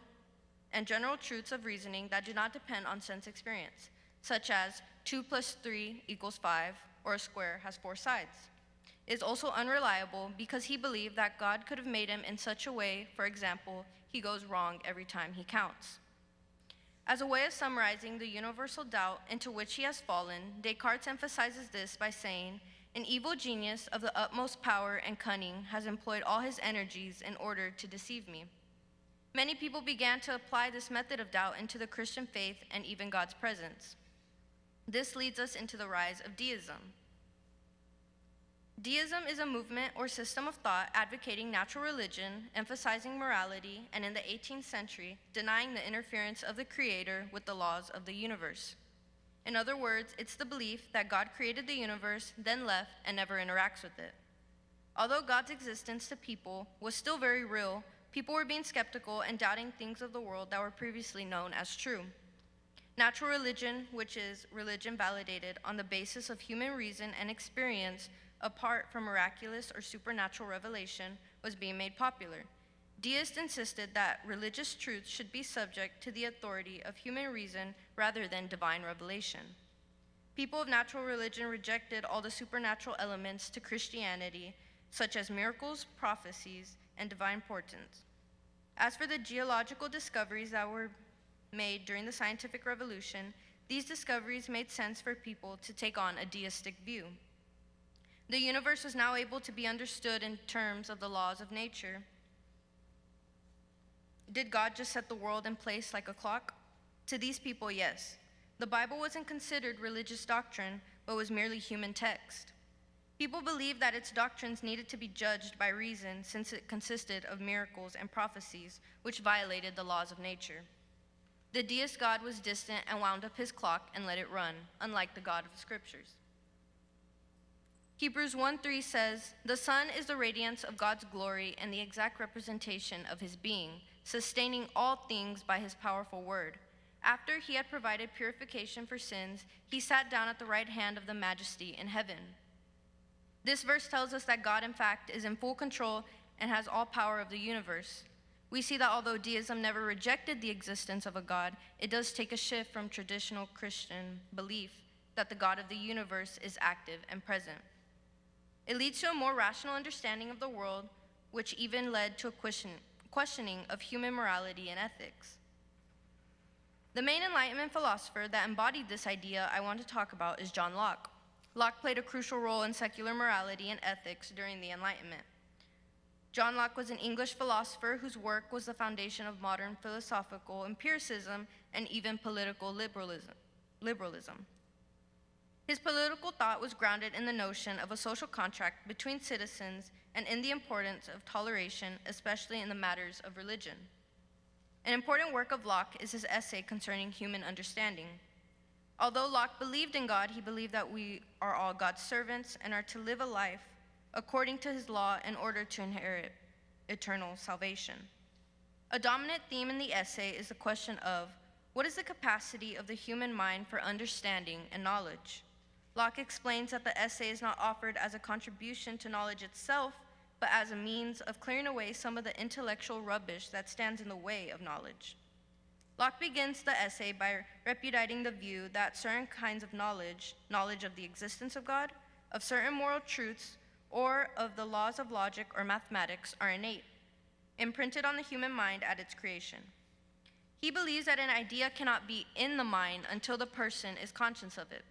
truths of reasoning that do not depend on sense experience, such as 2 + 3 = 5, or a square has 4 sides, is also unreliable because he believed that God could have made him in such a way, for example, he goes wrong every time he counts. As a way of summarizing the universal doubt into which he has fallen, Descartes emphasizes this by saying, "An evil genius of the utmost power and cunning has employed all his energies in order to deceive me." Many people began to apply this method of doubt into the Christian faith and even God's presence. This leads us into the rise of deism. Deism is a movement or system of thought advocating natural religion, emphasizing morality, and in the 18th century, denying the interference of the Creator with the laws of the universe. In other words, it's the belief that God created the universe, then left, and never interacts with it. Although God's existence to people was still very real, people were being skeptical and doubting things of the world that were previously known as true. Natural religion, which is religion validated on the basis of human reason and experience apart from miraculous or supernatural revelation, was being made popular. Deists insisted that religious truths should be subject to the authority of human reason rather than divine revelation. People of natural religion rejected all the supernatural elements to Christianity, such as miracles, prophecies, and divine portents. As for the geological discoveries that were made during the scientific revolution, these discoveries made sense for people to take on a deistic view. The universe was now able to be understood in terms of the laws of nature. Did God just set the world in place like a clock? To these people, yes. The Bible wasn't considered religious doctrine, but was merely human text. People believed that its doctrines needed to be judged by reason since it consisted of miracles and prophecies which violated the laws of nature. The deist God was distant and wound up his clock and let it run, unlike the God of the Scriptures. Hebrews 1:3 says, "The Son is the radiance of God's glory and the exact representation of his being, sustaining all things by his powerful word. After he had provided purification for sins, he sat down at the right hand of the Majesty in heaven." This verse tells us that God, in fact, is in full control and has all power of the universe. We see that although deism never rejected the existence of a God, it does take a shift from traditional Christian belief that the God of the universe is active and present. It leads to a more rational understanding of the world, which even led to a questioning of human morality and ethics. The main Enlightenment philosopher that embodied this idea I want to talk about is John Locke. Locke played a crucial role in secular morality and ethics during the Enlightenment. John Locke was an English philosopher whose work was the foundation of modern philosophical empiricism and even political liberalism. His political thought was grounded in the notion of a social contract between citizens and in the importance of toleration, especially in the matters of religion. An important work of Locke is his essay concerning human understanding. Although Locke believed in God, he believed that we are all God's servants and are to live a life according to his law in order to inherit eternal salvation. A dominant theme in the essay is the question of, what is the capacity of the human mind for understanding and knowledge? Locke explains that the essay is not offered as a contribution to knowledge itself, but as a means of clearing away some of the intellectual rubbish that stands in the way of knowledge. Locke begins the essay by repudiating the view that certain kinds of knowledge of the existence of God, of certain moral truths, or of the laws of logic or mathematics are innate, imprinted on the human mind at its creation. He believes that an idea cannot be in the mind until the person is conscious of it.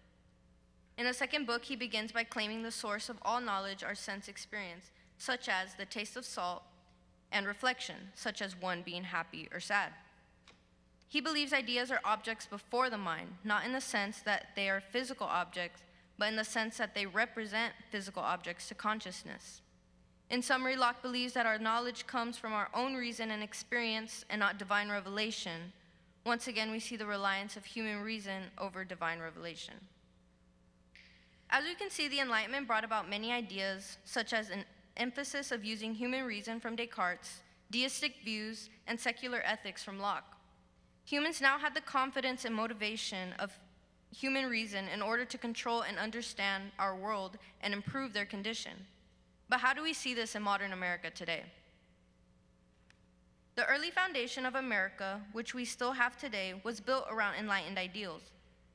In the second book, he begins by claiming the source of all knowledge are sense experience, such as the taste of salt, and reflection, such as one being happy or sad. He believes ideas are objects before the mind, not in the sense that they are physical objects, but in the sense that they represent physical objects to consciousness. In summary, Locke believes that our knowledge comes from our own reason and experience and not divine revelation. Once again, we see the reliance of human reason over divine revelation. As we can see, the Enlightenment brought about many ideas, such as an emphasis of using human reason from Descartes, deistic views, and secular ethics from Locke. Humans now had the confidence and motivation of human reason in order to control and understand our world and improve their condition. But how do we see this in modern America today? The early foundation of America, which we still have today, was built around enlightened ideals.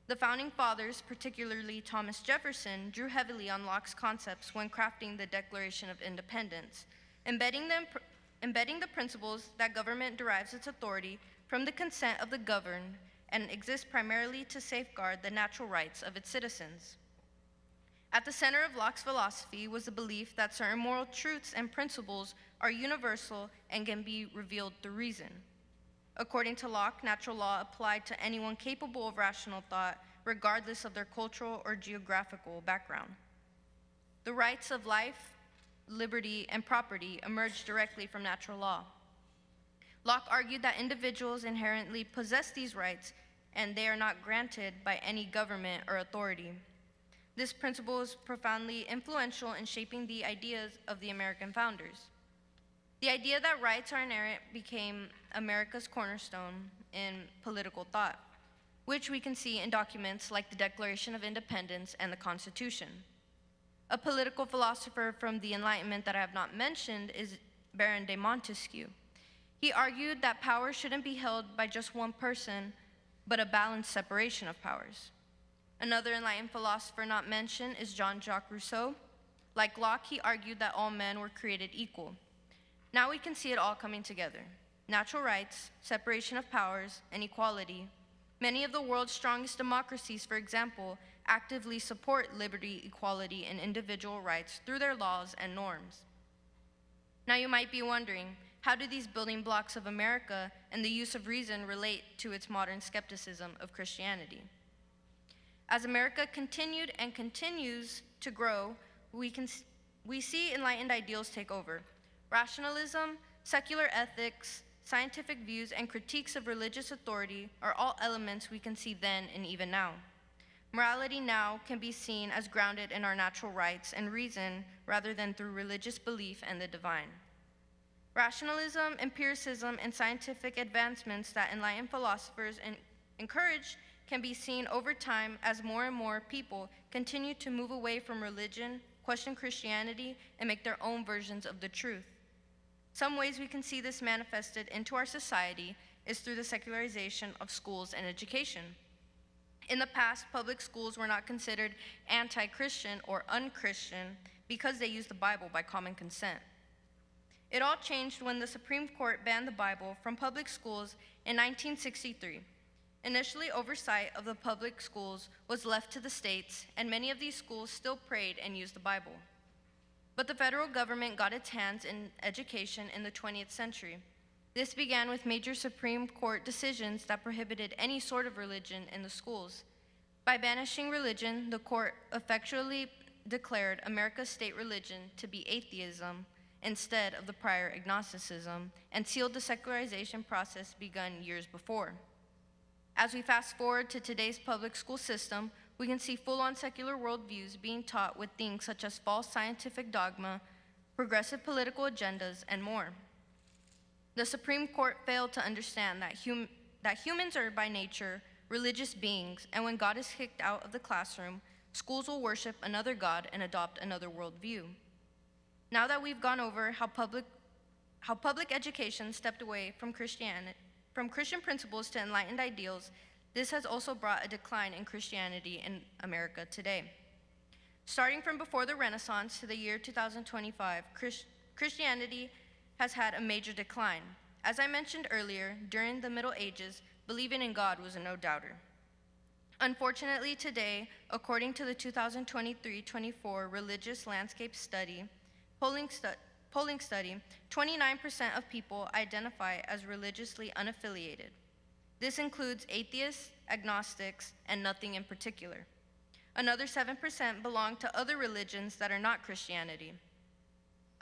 The founding fathers, particularly Thomas Jefferson, drew heavily on Locke's concepts when crafting the Declaration of Independence, embedding the principles that government derives its authority from the consent of the governed and exists primarily to safeguard the natural rights of its citizens. At the center of Locke's philosophy was the belief that certain moral truths and principles are universal and can be revealed through reason. According to Locke, natural law applied to anyone capable of rational thought, regardless of their cultural or geographical background. The rights of life, liberty, and property emerged directly from natural law. Locke argued that individuals inherently possess these rights, and they are not granted by any government or authority. This principle is profoundly influential in shaping the ideas of the American founders. The idea that rights are inherent became America's cornerstone in political thought, which we can see in documents like the Declaration of Independence and the Constitution. A political philosopher from the Enlightenment that I have not mentioned is Baron de Montesquieu. He argued that power shouldn't be held by just one person, but a balanced separation of powers. Another enlightened philosopher not mentioned is Jean-Jacques Rousseau. Like Locke, he argued that all men were created equal. Now we can see it all coming together. Natural rights, separation of powers, and equality. Many of the world's strongest democracies, for example, actively support liberty, equality, and individual rights through their laws and norms. Now you might be wondering, how do these building blocks of America and the use of reason relate to its modern skepticism of Christianity? As America continued and continues to grow, we see enlightened ideals take over. Rationalism, secular ethics, scientific views, and critiques of religious authority are all elements we can see then and even now. Morality now can be seen as grounded in our natural rights and reason rather than through religious belief and the divine. Rationalism, empiricism, and scientific advancements that enlightened philosophers encourage can be seen over time as more and more people continue to move away from religion, question Christianity, and make their own versions of the truth. Some ways we can see this manifested into our society is through the secularization of schools and education. In the past, public schools were not considered anti-Christian or unchristian because they used the Bible by common consent. It all changed when the Supreme Court banned the Bible from public schools in 1963. Initially, oversight of the public schools was left to the states, and many of these schools still prayed and used the Bible. But the federal government got its hands in education in the 20th century. This began with major Supreme Court decisions that prohibited any sort of religion in the schools. By banishing religion, the court effectually declared America's state religion to be atheism instead of the prior agnosticism, and sealed the secularization process begun years before. As we fast forward to today's public school system, we can see full-on secular worldviews being taught with things such as false scientific dogma, progressive political agendas, and more. The Supreme Court failed to understand that humans are by nature religious beings, and when God is kicked out of the classroom, schools will worship another God and adopt another worldview. Now that we've gone over how public education stepped away from Christian principles to enlightened ideals, this has also brought a decline in Christianity in America today. Starting from before the Renaissance to the year 2025, Christianity has had a major decline. As I mentioned earlier, during the Middle Ages, believing in God was a no-doubter. Unfortunately, today, according to the 2023-24 Religious Landscape polling study, 29% of people identify as religiously unaffiliated. This includes atheists, agnostics, and nothing in particular. Another 7% belong to other religions that are not Christianity.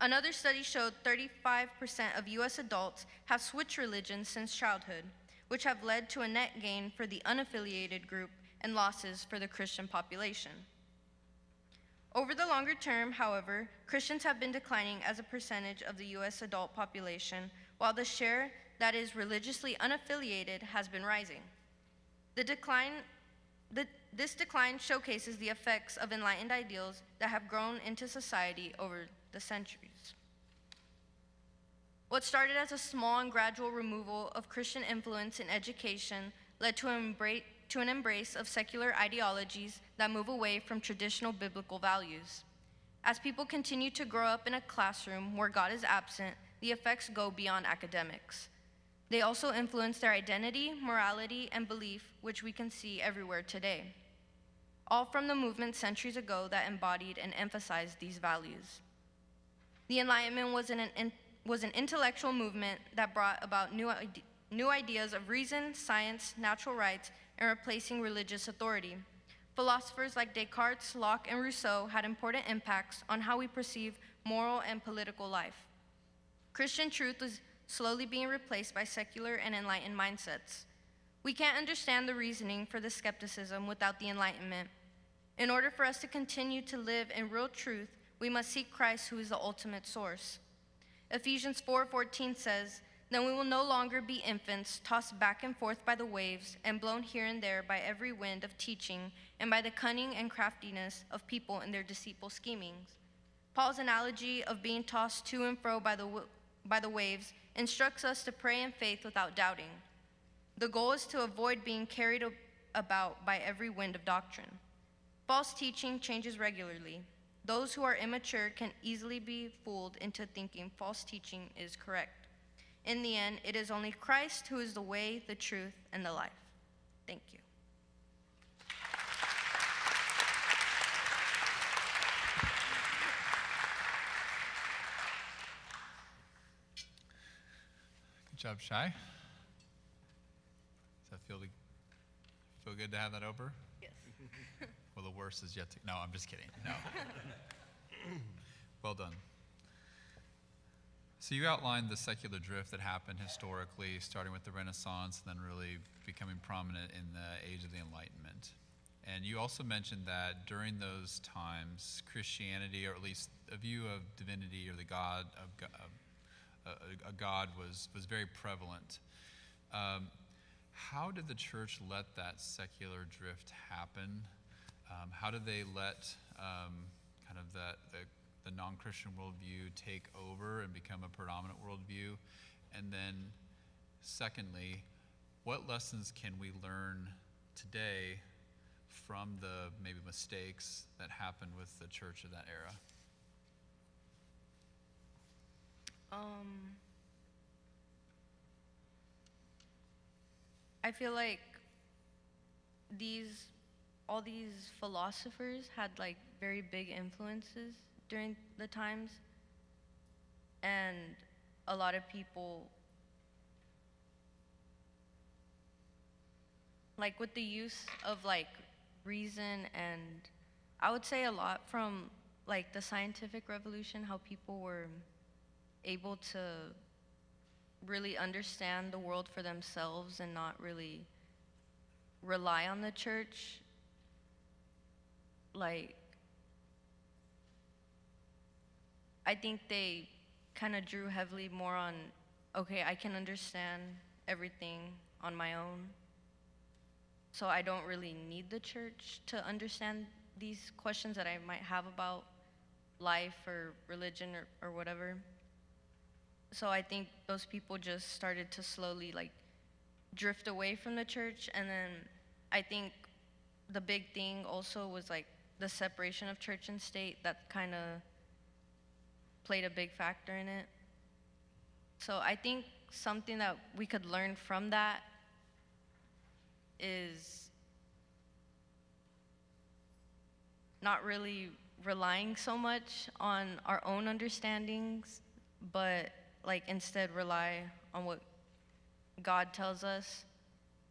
Another study showed 35% of U.S. adults have switched religions since childhood, which have led to a net gain for the unaffiliated group and losses for the Christian population. Over the longer term, however, Christians have been declining as a percentage of the U.S. adult population, while the share that is religiously unaffiliated has been rising. This decline showcases the effects of enlightened ideals that have grown into society over the centuries. What started as a small and gradual removal of Christian influence in education led to an embrace of secular ideologies that move away from traditional biblical values. As people continue to grow up in a classroom where God is absent, the effects go beyond academics. They also influence their identity, morality, and belief, which we can see everywhere today. All from the movement centuries ago that embodied and emphasized these values. The Enlightenment was an intellectual movement that brought about new ideas of reason, science, natural rights, and replacing religious authority. Philosophers like Descartes, Locke, and Rousseau had important impacts on how we perceive moral and political life. Christian truth was slowly being replaced by secular and enlightened mindsets. We can't understand the reasoning for this skepticism without the Enlightenment. In order for us to continue to live in real truth, we must seek Christ, who is the ultimate source. Ephesians 4:14 says, "Then we will no longer be infants, tossed back and forth by the waves, and blown here and there by every wind of teaching, and by the cunning and craftiness of people in their deceitful schemings." Paul's analogy of being tossed to and fro by the waves instructs us to pray in faith without doubting. The goal is to avoid being carried about by every wind of doctrine. False teaching changes regularly. Those who are immature can easily be fooled into thinking false teaching is correct. In the end, it is only Christ who is the way, the truth, and the life. Thank you. Good job, Shai. Does that feel good to have that over? Yes. Well, the worst is yet to. No, I'm just kidding. No. Well done. So you outlined the secular drift that happened historically, starting with the Renaissance and then really becoming prominent in the age of the Enlightenment. And you also mentioned that during those times, Christianity, or at least a view of divinity or the God of a God was very prevalent. How did the church let that secular drift happen? How did they let kind of the non-Christian worldview take over and become a predominant worldview? And then secondly, what lessons can we learn today from the maybe mistakes that happened with the church of that era? I feel like all these philosophers had like very big influences during the times, and a lot of people, like with the use of like reason, and I would say a lot from like the scientific revolution, how people were able to really understand the world for themselves and not really rely on the church. Like, I think they kind of drew heavily more on, okay, I can understand everything on my own, so I don't really need the church to understand these questions that I might have about life or religion or whatever. So I think those people just started to slowly like drift away from the church. And then I think the big thing also was like the separation of church and state that kind of played a big factor in it. So I think something that we could learn from that is not really relying so much on our own understandings, but like instead rely on what God tells us,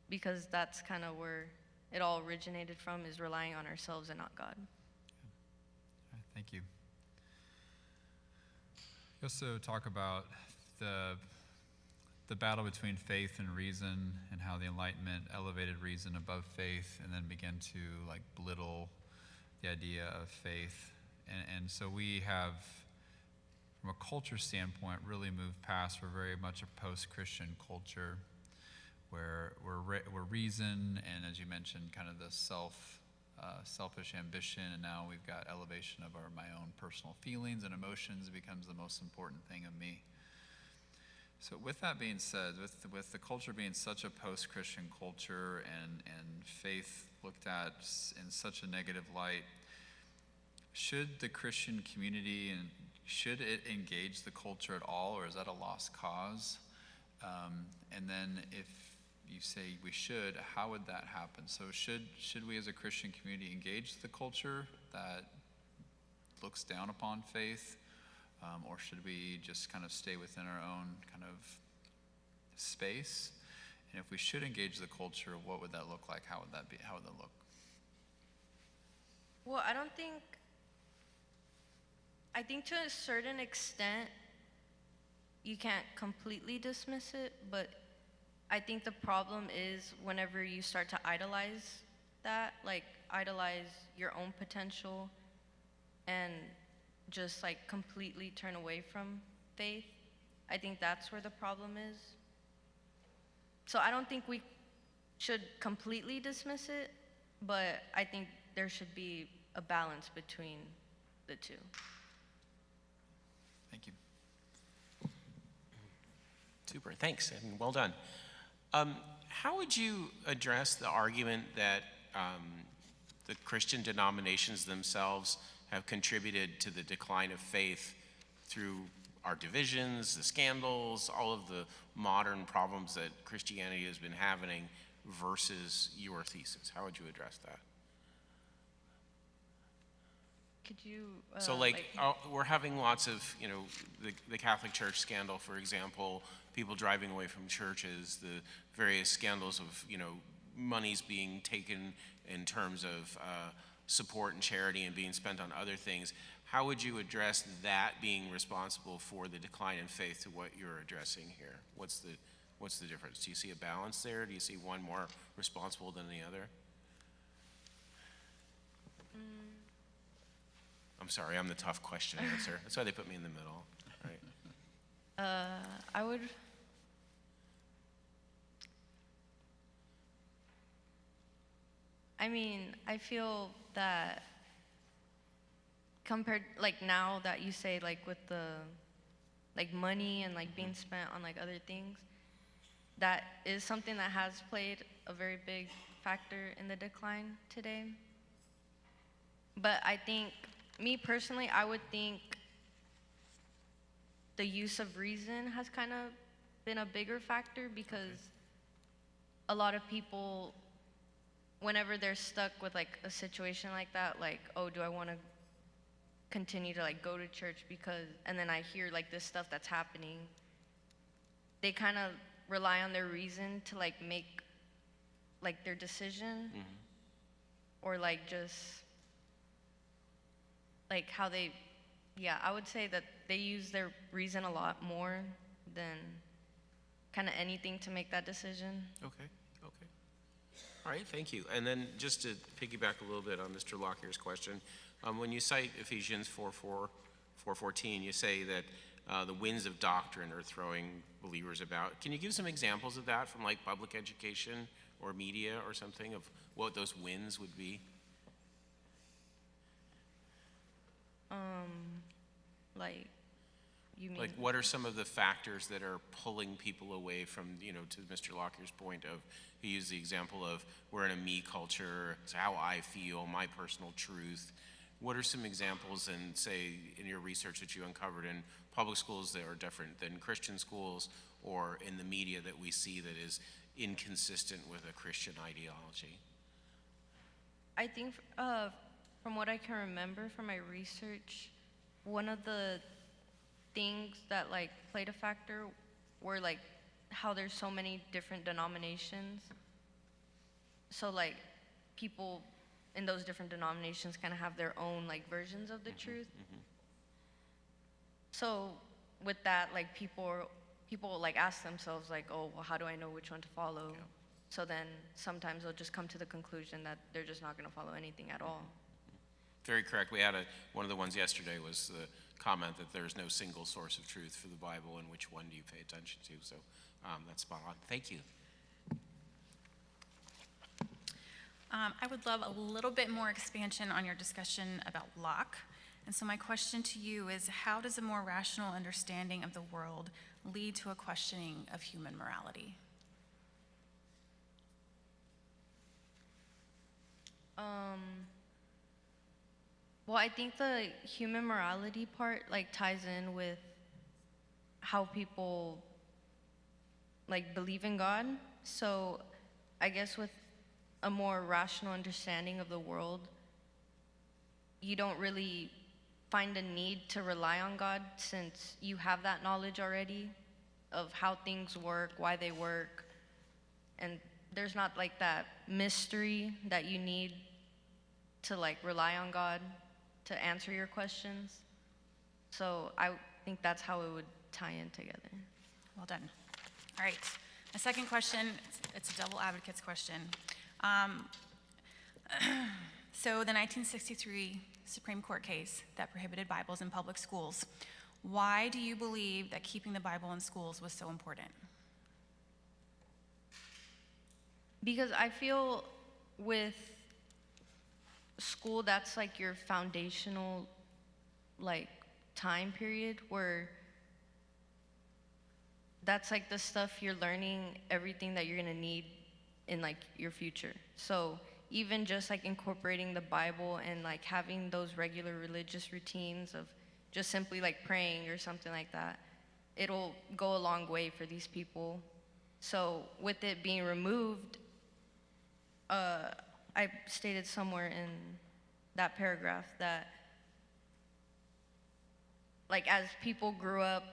because that's kind of where it all originated from, is relying on ourselves and not God. All right, thank you. You also talk about the battle between faith and reason, and how the Enlightenment elevated reason above faith and then began to like belittle the idea of faith. And so we have, from a culture standpoint, really moved past. We're very much a post-Christian culture where we're reason, and as you mentioned, kind of the selfish ambition, and now we've got elevation of my own personal feelings and emotions becomes the most important thing of me. So with that being said, with the culture being such a post-Christian culture and faith looked at in such a negative light, should the Christian community, and should it engage the culture at all, or is that a lost cause? And then if you say we should, how would that happen? So should we as a Christian community engage the culture that looks down upon faith? Or should we just kind of stay within our own kind of space? And if we should engage the culture, what would that look like? How would that be? How would that look? Well, I think to a certain extent, you can't completely dismiss it, but I think the problem is whenever you start to idolize that, like idolize your own potential and just like completely turn away from faith. I think that's where the problem is. So I don't think we should completely dismiss it, but I think there should be a balance between the two. Thank you. Super, thanks, and well done. How would you address the argument that the Christian denominations themselves have contributed to the decline of faith through our divisions, the scandals, all of the modern problems that Christianity has been having versus your thesis? How would you address that? Could you? So we're having lots of, the Catholic Church scandal, for example, people driving away from churches, the various scandals of, monies being taken in terms of support and charity and being spent on other things. How would you address that being responsible for the decline in faith to what you're addressing here? What's the difference? Do you see a balance there? Do you see one more responsible than the other? I'm sorry, I'm the tough question answer. That's why they put me in the middle, right? I feel that compared, now that you say, with the, money and, being spent on, other things, that is something that has played a very big factor in the decline today. But I think, me personally, I would think the use of reason has kind of been a bigger factor, because a lot of people, whenever they're stuck with a situation like that, oh, do I want to continue to go to church because, and then I hear this stuff that's happening, they kind of rely on their reason to make their decision, or just how they, I would say that they use their reason a lot more than kind of anything to make that decision. Okay. All right, thank you. And then just to piggyback a little bit on Mr. Lockyer's question, when you cite Ephesians 4:14, you say that the winds of doctrine are throwing believers about. Can you give some examples of that from public education or media or something of what those winds would be? You mean? What are some of the factors that are pulling people away from, to Mr. Lockyer's point of, he used the example of, we're in a me culture, it's how I feel, my personal truth. What are some examples in your research that you uncovered in public schools that are different than Christian schools, or in the media that we see that is inconsistent with a Christian ideology? I think from what I can remember from my research, one of the things that played a factor were how there's so many different denominations. So people in those different denominations kind of have their own versions of the truth. So with that, people ask themselves oh, well, how do I know which one to follow? Yeah. So then sometimes they'll just come to the conclusion that they're just not going to follow anything at all. Very correct. We had one of the ones yesterday was the comment that there's no single source of truth for the Bible, and which one do you pay attention to? So that's spot on. Thank you. I would love a little bit more expansion on your discussion about Locke. And so my question to you is, how does a more rational understanding of the world lead to a questioning of human morality? Well, I think the human morality part ties in with how people believe in God. So I guess with a more rational understanding of the world, you don't really find a need to rely on God, since you have that knowledge already of how things work, why they work, and there's not that mystery that you need to rely on God to answer your questions. So I think that's how it would tie in together. Well done. All right. My second question, it's a double advocate's question. So the 1963 Supreme Court case that prohibited Bibles in public schools, why do you believe that keeping the Bible in schools was so important? Because I feel with school, that's your foundational time period, where that's the stuff you're learning, everything that you're going to need in your future. So even just like incorporating the Bible and like having those regular religious routines of just simply like praying or something like that, it'll go a long way for these people. So with it being removed, I stated somewhere in that paragraph that like as people grew up,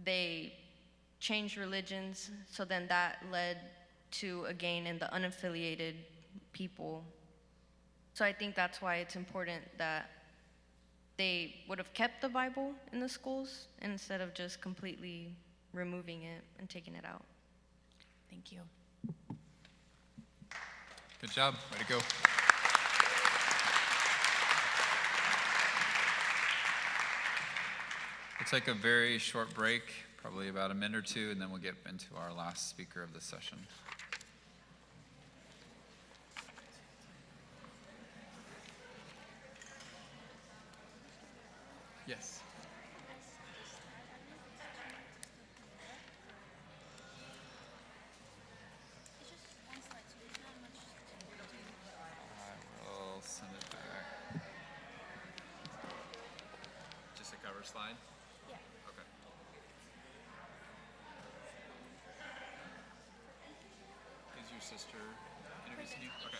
they changed religions, so then that led to a gain in the unaffiliated people. So I think that's why it's important that they would have kept the Bible in the schools instead of just completely removing it and taking it out. Thank you. Good job. Way to go. We'll take a very short break, probably about a minute or two, and then we'll get into our last speaker of the session. Yes. I will send it back. Just a cover slide? Yeah. Okay. Is your sister introducing you? Okay.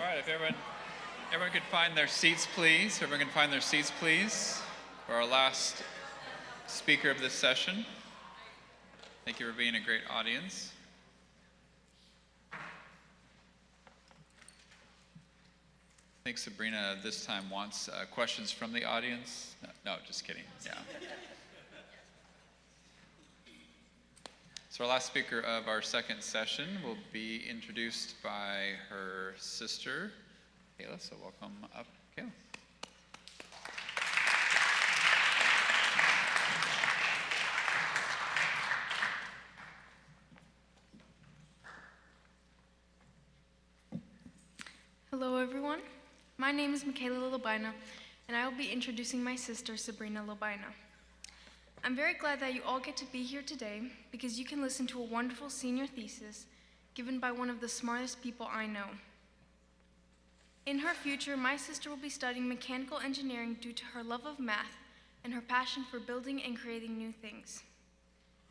right, if everyone could find their seats, please. Everyone can find their seats, please, for our last speaker of this session. Thank you for being a great audience. I think Sabrina this time wants questions from the audience. No, just kidding. Yeah. So our last speaker of our second session will be introduced by her sister, Kayla. So welcome up, Kayla. Hello, everyone. My name is Michaela Lobina, and I will be introducing my sister, Sabrina Lobina. I'm very glad that you all get to be here today because you can listen to a wonderful senior thesis given by one of the smartest people I know. In her future, my sister will be studying mechanical engineering due to her love of math and her passion for building and creating new things.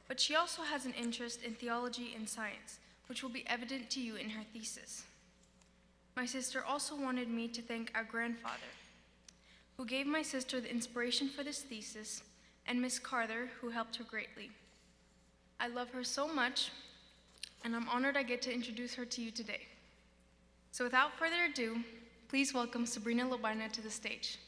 But she also has an interest in theology and science, which will be evident to you in her thesis. My sister also wanted me to thank our grandfather, who gave my sister the inspiration for this thesis, and Miss Carter, who helped her greatly. I love her so much, and I'm honored I get to introduce her to you today. So without further ado, please welcome Sabrina Lobina to the stage.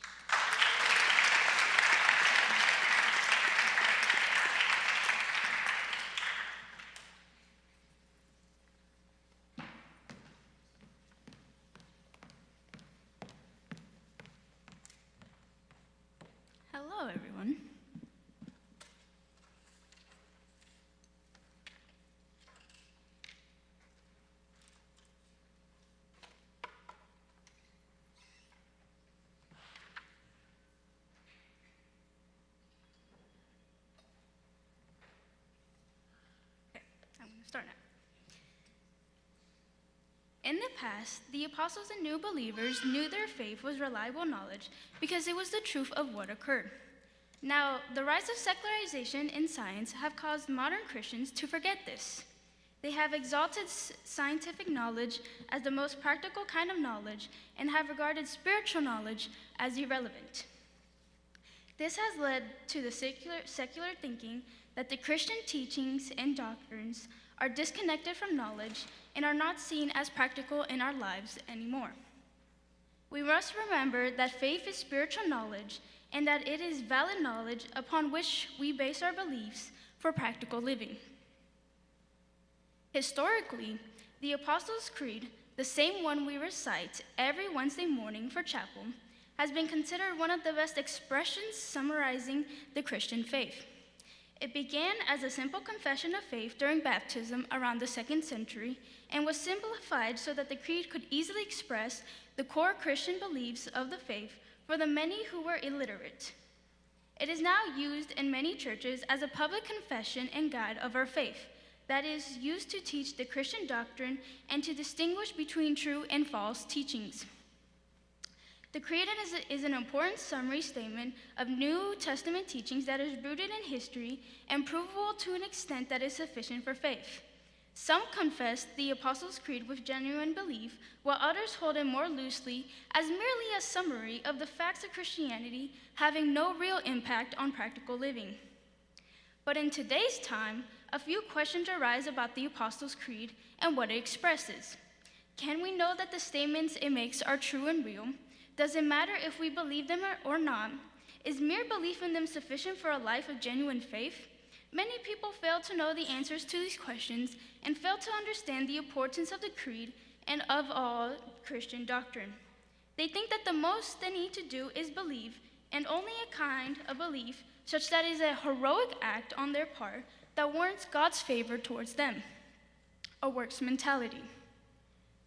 Hello, everyone. Okay, I'm going to start now. In the past, the apostles and new believers knew their faith was reliable knowledge because it was the truth of what occurred. Now, the rise of secularization in science have caused modern Christians to forget this. They have exalted scientific knowledge as the most practical kind of knowledge and have regarded spiritual knowledge as irrelevant. This has led to the secular thinking that the Christian teachings and doctrines are disconnected from knowledge and are not seen as practical in our lives anymore. We must remember that faith is spiritual knowledge and that it is valid knowledge upon which we base our beliefs for practical living. Historically, the Apostles' Creed, the same one we recite every Wednesday morning for chapel, has been considered one of the best expressions summarizing the Christian faith. It began as a simple confession of faith during baptism around the 2nd century and was simplified so that the creed could easily express the core Christian beliefs of the faith for the many who were illiterate. It is now used in many churches as a public confession and guide of our faith that is used to teach the Christian doctrine and to distinguish between true and false teachings. The Creed is an important summary statement of New Testament teachings that is rooted in history and provable to an extent that is sufficient for faith. Some confess the Apostles' Creed with genuine belief, while others hold it more loosely as merely a summary of the facts of Christianity, having no real impact on practical living. But in today's time, a few questions arise about the Apostles' Creed and what it expresses. Can we know that the statements it makes are true and real? Does it matter if we believe them or not? Is mere belief in them sufficient for a life of genuine faith? Many people fail to know the answers to these questions and fail to understand the importance of the Creed and of all Christian doctrine. They think that the most they need to do is believe, and only a kind of belief such that is a heroic act on their part that warrants God's favor towards them, a works mentality.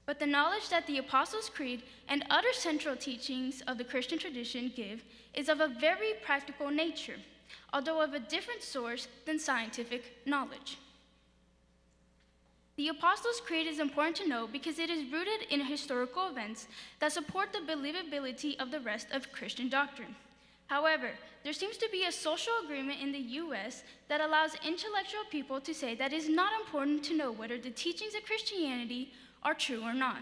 But the knowledge that the Apostles' Creed and other central teachings of the Christian tradition give is of a very practical nature, although of a different source than scientific knowledge. The Apostles' Creed is important to know because it is rooted in historical events that support the believability of the rest of Christian doctrine. However, there seems to be a social agreement in the U.S. that allows intellectual people to say that it is not important to know whether the teachings of Christianity are true or not.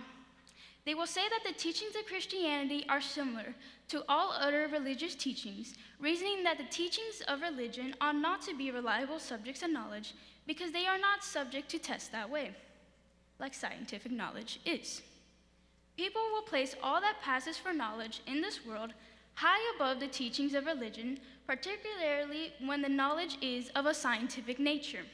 They will say that the teachings of Christianity are similar to all other religious teachings, reasoning that the teachings of religion ought not to be reliable subjects of knowledge because they are not subject to test that way, like scientific knowledge is. People will place all that passes for knowledge in this world high above the teachings of religion, particularly when the knowledge is of a scientific nature.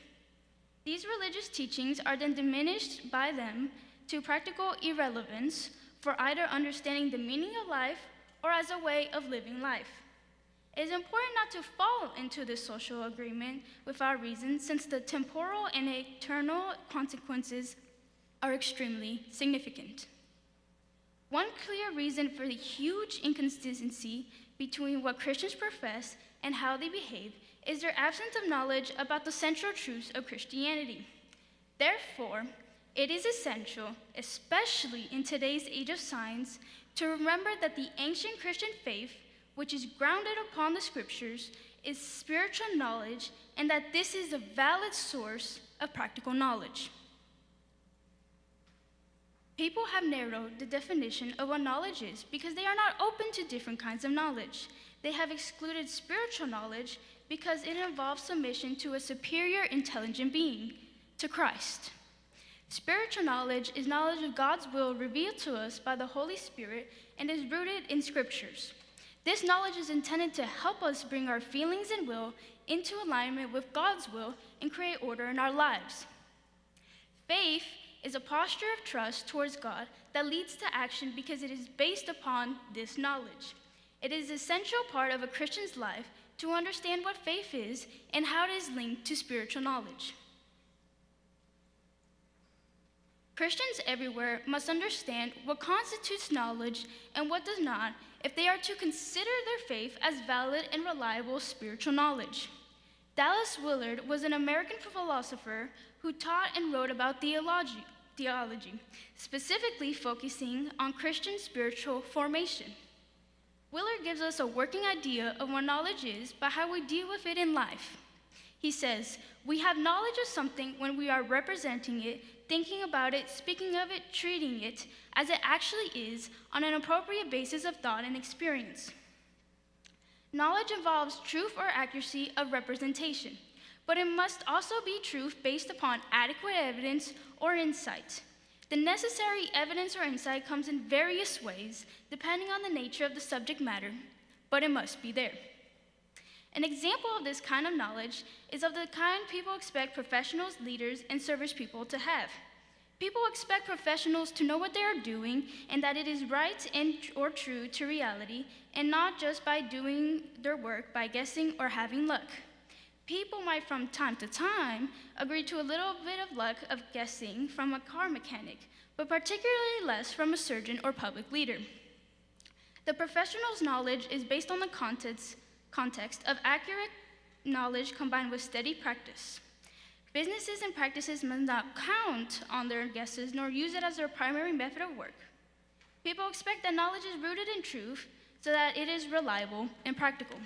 These religious teachings are then diminished by them to practical irrelevance for either understanding the meaning of life or as a way of living life. It is important not to fall into this social agreement with our reason, since the temporal and eternal consequences are extremely significant. One clear reason for the huge inconsistency between what Christians profess and how they behave is their absence of knowledge about the central truths of Christianity. Therefore, it is essential, especially in today's age of science, to remember that the ancient Christian faith, which is grounded upon the scriptures, is spiritual knowledge, and that this is a valid source of practical knowledge. People have narrowed the definition of what knowledge is because they are not open to different kinds of knowledge. They have excluded spiritual knowledge because it involves submission to a superior intelligent being, to Christ. Spiritual knowledge is knowledge of God's will revealed to us by the Holy Spirit and is rooted in scriptures. This knowledge is intended to help us bring our feelings and will into alignment with God's will and create order in our lives. Faith is a posture of trust towards God that leads to action because it is based upon this knowledge. It is an essential part of a Christian's life to understand what faith is and how it is linked to spiritual knowledge. Christians everywhere must understand what constitutes knowledge and what does not if they are to consider their faith as valid and reliable spiritual knowledge. Dallas Willard was an American philosopher who taught and wrote about theology, specifically focusing on Christian spiritual formation. Willard gives us a working idea of what knowledge is by how we deal with it in life. He says, we have knowledge of something when we are representing it, thinking about it, speaking of it, treating it as it actually is on an appropriate basis of thought and experience. Knowledge involves truth or accuracy of representation, but it must also be truth based upon adequate evidence or insight. The necessary evidence or insight comes in various ways, depending on the nature of the subject matter, but it must be there. An example of this kind of knowledge is of the kind people expect professionals, leaders, and service people to have. People expect professionals to know what they are doing and that it is right and or true to reality, and not just by doing their work by guessing or having luck. People might from time to time agree to a little bit of luck of guessing from a car mechanic, but particularly less from a surgeon or public leader. The professional's knowledge is based on the context of accurate knowledge combined with steady practice. Businesses and practices must not count on their guesses nor use it as their primary method of work. People expect that knowledge is rooted in truth so that it is reliable and practical.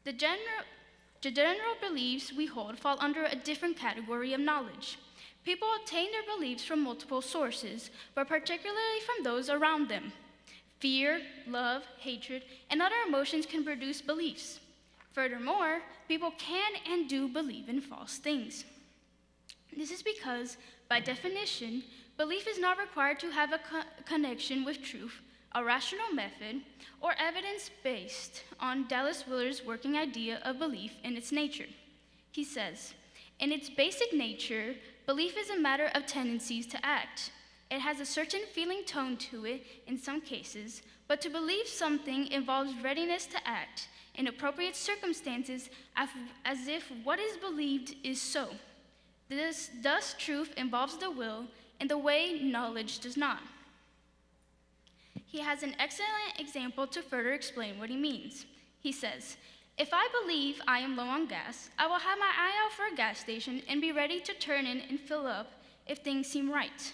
The general beliefs we hold fall under a different category of knowledge. People obtain their beliefs from multiple sources, but particularly from those around them. Fear, love, hatred, and other emotions can produce beliefs. Furthermore, people can and do believe in false things. This is because, by definition, belief is not required to have a connection with truth, a rational method, or evidence based on Dallas Willard's working idea of belief in its nature. He says, in its basic nature, belief is a matter of tendencies to act. It has a certain feeling tone to it in some cases, but to believe something involves readiness to act in appropriate circumstances as if what is believed is so. Thus, truth involves the will in the way knowledge does not. He has an excellent example to further explain what he means. He says, if I believe I am low on gas, I will have my eye out for a gas station and be ready to turn in and fill up if things seem right.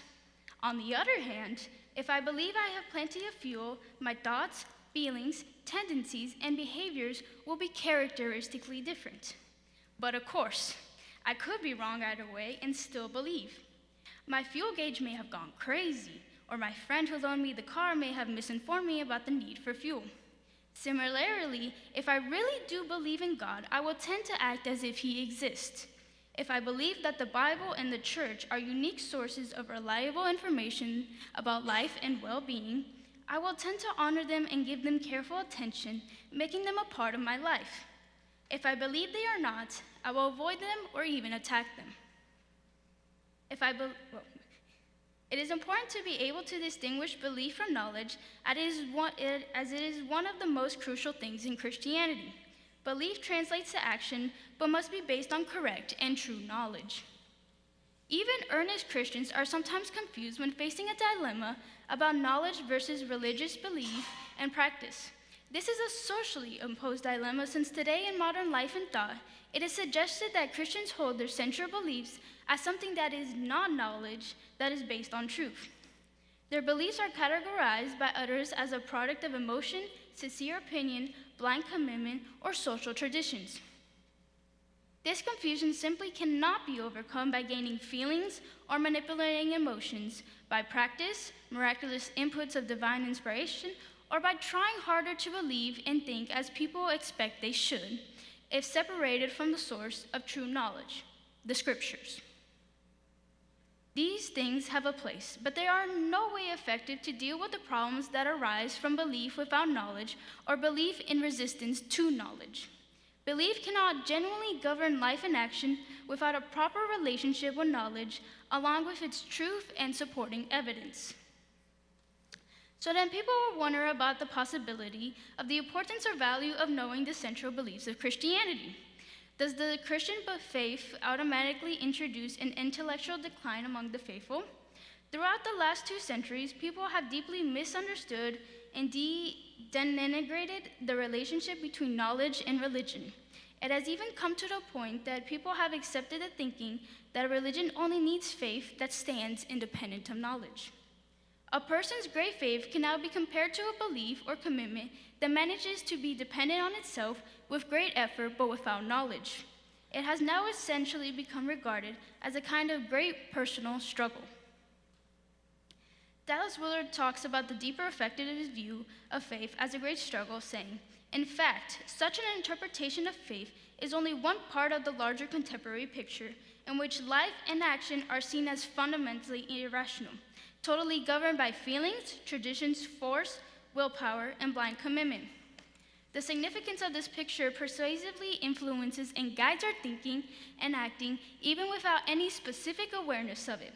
On the other hand, if I believe I have plenty of fuel, my thoughts, feelings, tendencies, and behaviors will be characteristically different. But of course, I could be wrong either way and still believe. My fuel gauge may have gone crazy, or my friend who loaned me the car may have misinformed me about the need for fuel. Similarly, if I really do believe in God, I will tend to act as if He exists. If I believe that the Bible and the church are unique sources of reliable information about life and well-being, I will tend to honor them and give them careful attention, making them a part of my life. If I believe they are not, I will avoid them or even attack them. It is important to be able to distinguish belief from knowledge, as it is one of the most crucial things in Christianity. Belief translates to action, but must be based on correct and true knowledge. Even earnest Christians are sometimes confused when facing a dilemma about knowledge versus religious belief and practice. This is a socially imposed dilemma, since today in modern life and thought, it is suggested that Christians hold their central beliefs as something that is not knowledge that is based on truth. Their beliefs are categorized by others as a product of emotion, sincere opinion, blind commitment, or social traditions. This confusion simply cannot be overcome by gaining feelings or manipulating emotions, by practice, miraculous inputs of divine inspiration, or by trying harder to believe and think as people expect they should, if separated from the source of true knowledge, the Scriptures. These things have a place, but they are in no way effective to deal with the problems that arise from belief without knowledge or belief in resistance to knowledge. Belief cannot genuinely govern life and action without a proper relationship with knowledge, along with its truth and supporting evidence. So then people will wonder about the possibility of the importance or value of knowing the central beliefs of Christianity. Does the Christian faith automatically introduce an intellectual decline among the faithful? Throughout the last 2 centuries, people have deeply misunderstood and denigrated the relationship between knowledge and religion. It has even come to the point that people have accepted the thinking that a religion only needs faith that stands independent of knowledge. A person's great faith can now be compared to a belief or commitment that manages to be dependent on itself with great effort but without knowledge. It has now essentially become regarded as a kind of great personal struggle. Dallas Willard talks about the deeper effectiveness view of faith as a great struggle, saying, "In fact, such an interpretation of faith is only one part of the larger contemporary picture in which life and action are seen as fundamentally irrational, totally governed by feelings, traditions, force, willpower, and blind commitment. The significance of this picture persuasively influences and guides our thinking and acting even without any specific awareness of it.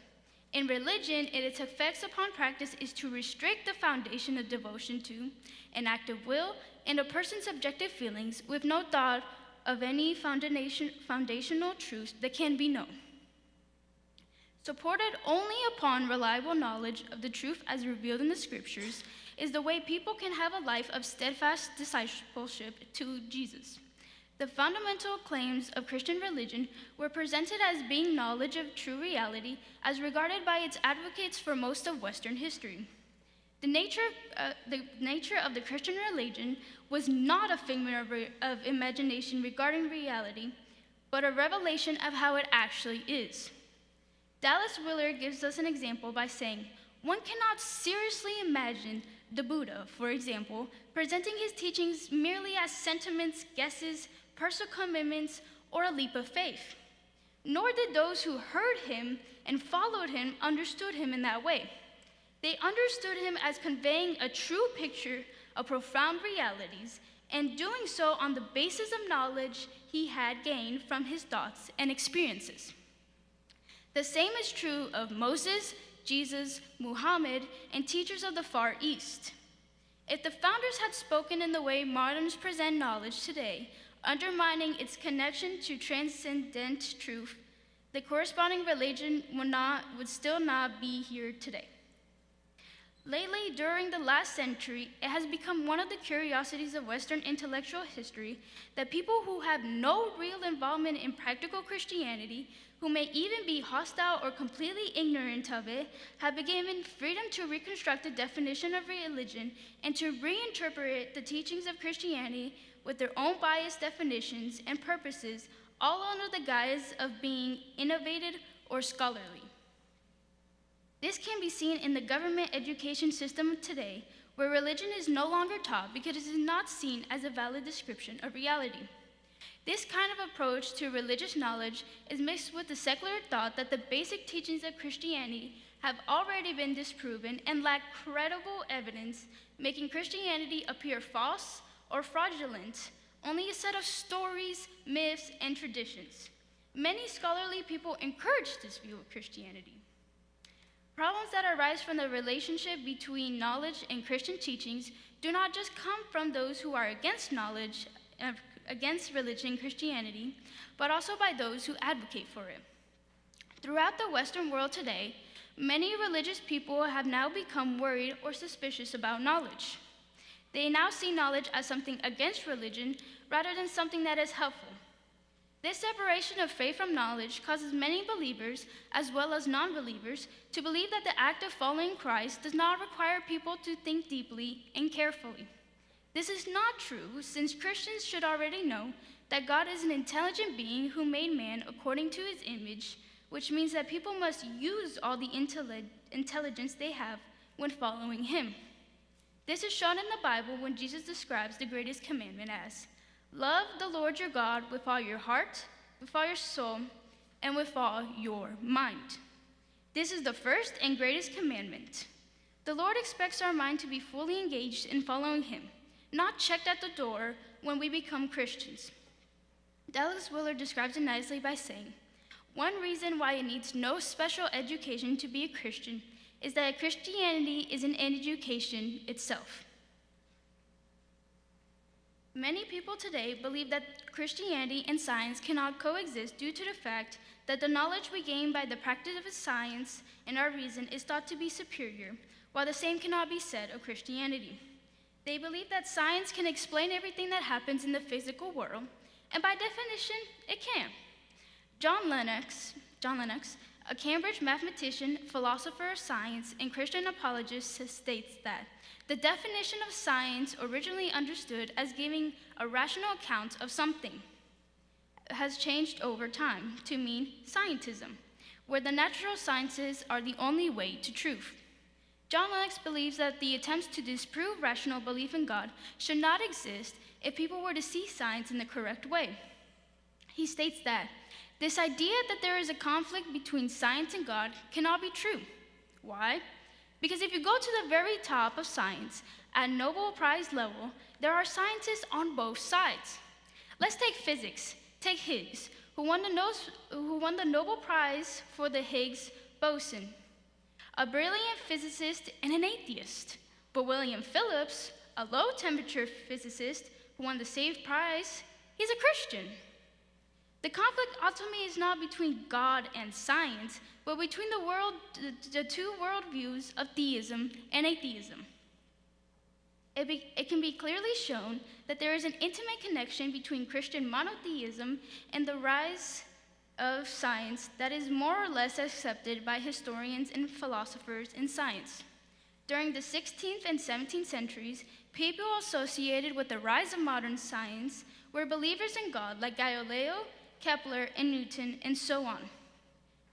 In religion, its effects upon practice is to restrict the foundation of devotion to an act of will and a person's subjective feelings with no thought of any foundational truths that can be known. Supported only upon reliable knowledge of the truth as revealed in the Scriptures is the way people can have a life of steadfast discipleship to Jesus. The fundamental claims of Christian religion were presented as being knowledge of true reality as regarded by its advocates for most of Western history. The nature of the Christian religion was not a figment of imagination regarding reality, but a revelation of how it actually is. Dallas Willard gives us an example by saying, one cannot seriously imagine the Buddha, for example, presenting his teachings merely as sentiments, guesses, personal commitments, or a leap of faith. Nor did those who heard him and followed him understood him in that way. They understood him as conveying a true picture of profound realities, and doing so on the basis of knowledge he had gained from his thoughts and experiences. The same is true of Moses, Jesus, Muhammad, and teachers of the Far East. If the founders had spoken in the way moderns present knowledge today, undermining its connection to transcendent truth, the corresponding religion would still not be here today. Lately, during the last century, it has become one of the curiosities of Western intellectual history that people who have no real involvement in practical Christianity, who may even be hostile or completely ignorant of it, have been given freedom to reconstruct the definition of religion and to reinterpret the teachings of Christianity with their own biased definitions and purposes, all under the guise of being innovative or scholarly. This can be seen in the government education system today, where religion is no longer taught because it is not seen as a valid description of reality. This kind of approach to religious knowledge is mixed with the secular thought that the basic teachings of Christianity have already been disproven and lack credible evidence, making Christianity appear false or fraudulent, only a set of stories, myths, and traditions. Many scholarly people encourage this view of Christianity. Problems that arise from the relationship between knowledge and Christian teachings do not just come from those who are against knowledge, against religion and Christianity, but also by those who advocate for it. Throughout the Western world today, many religious people have now become worried or suspicious about knowledge. They now see knowledge as something against religion rather than something that is helpful. This separation of faith from knowledge causes many believers, as well as non-believers, to believe that the act of following Christ does not require people to think deeply and carefully. This is not true, since Christians should already know that God is an intelligent being who made man according to his image, which means that people must use all the intelligence they have when following him. This is shown in the Bible when Jesus describes the greatest commandment as, "Love the Lord your God with all your heart, with all your soul, and with all your mind." This is the first and greatest commandment. The Lord expects our mind to be fully engaged in following him, not checked at the door when we become Christians. Dallas Willard describes it nicely by saying, "One reason why it needs no special education to be a Christian is that Christianity is an education itself." Many people today believe that Christianity and science cannot coexist due to the fact that the knowledge we gain by the practice of science and our reason is thought to be superior, while the same cannot be said of Christianity. They believe that science can explain everything that happens in the physical world, and by definition, it can. John Lennox, a Cambridge mathematician, philosopher of science, and Christian apologist, states that the definition of science, originally understood as giving a rational account of something, has changed over time to mean scientism, where the natural sciences are the only way to truth. John Lennox believes that the attempts to disprove rational belief in God should not exist if people were to see science in the correct way. He states that this idea that there is a conflict between science and God cannot be true. Why? Because if you go to the very top of science, at Nobel Prize level, there are scientists on both sides. Let's take physics. Take Higgs, who won the Nobel Prize for the Higgs boson, a brilliant physicist and an atheist. But William Phillips, a low-temperature physicist who won the same prize, he's a Christian. The conflict ultimately is not between God and science, but between the two worldviews of theism and atheism. It can be clearly shown that there is an intimate connection between Christian monotheism and the rise of science that is more or less accepted by historians and philosophers in science. During the 16th and 17th centuries, people associated with the rise of modern science were believers in God like Galileo, Kepler, and Newton, and so on.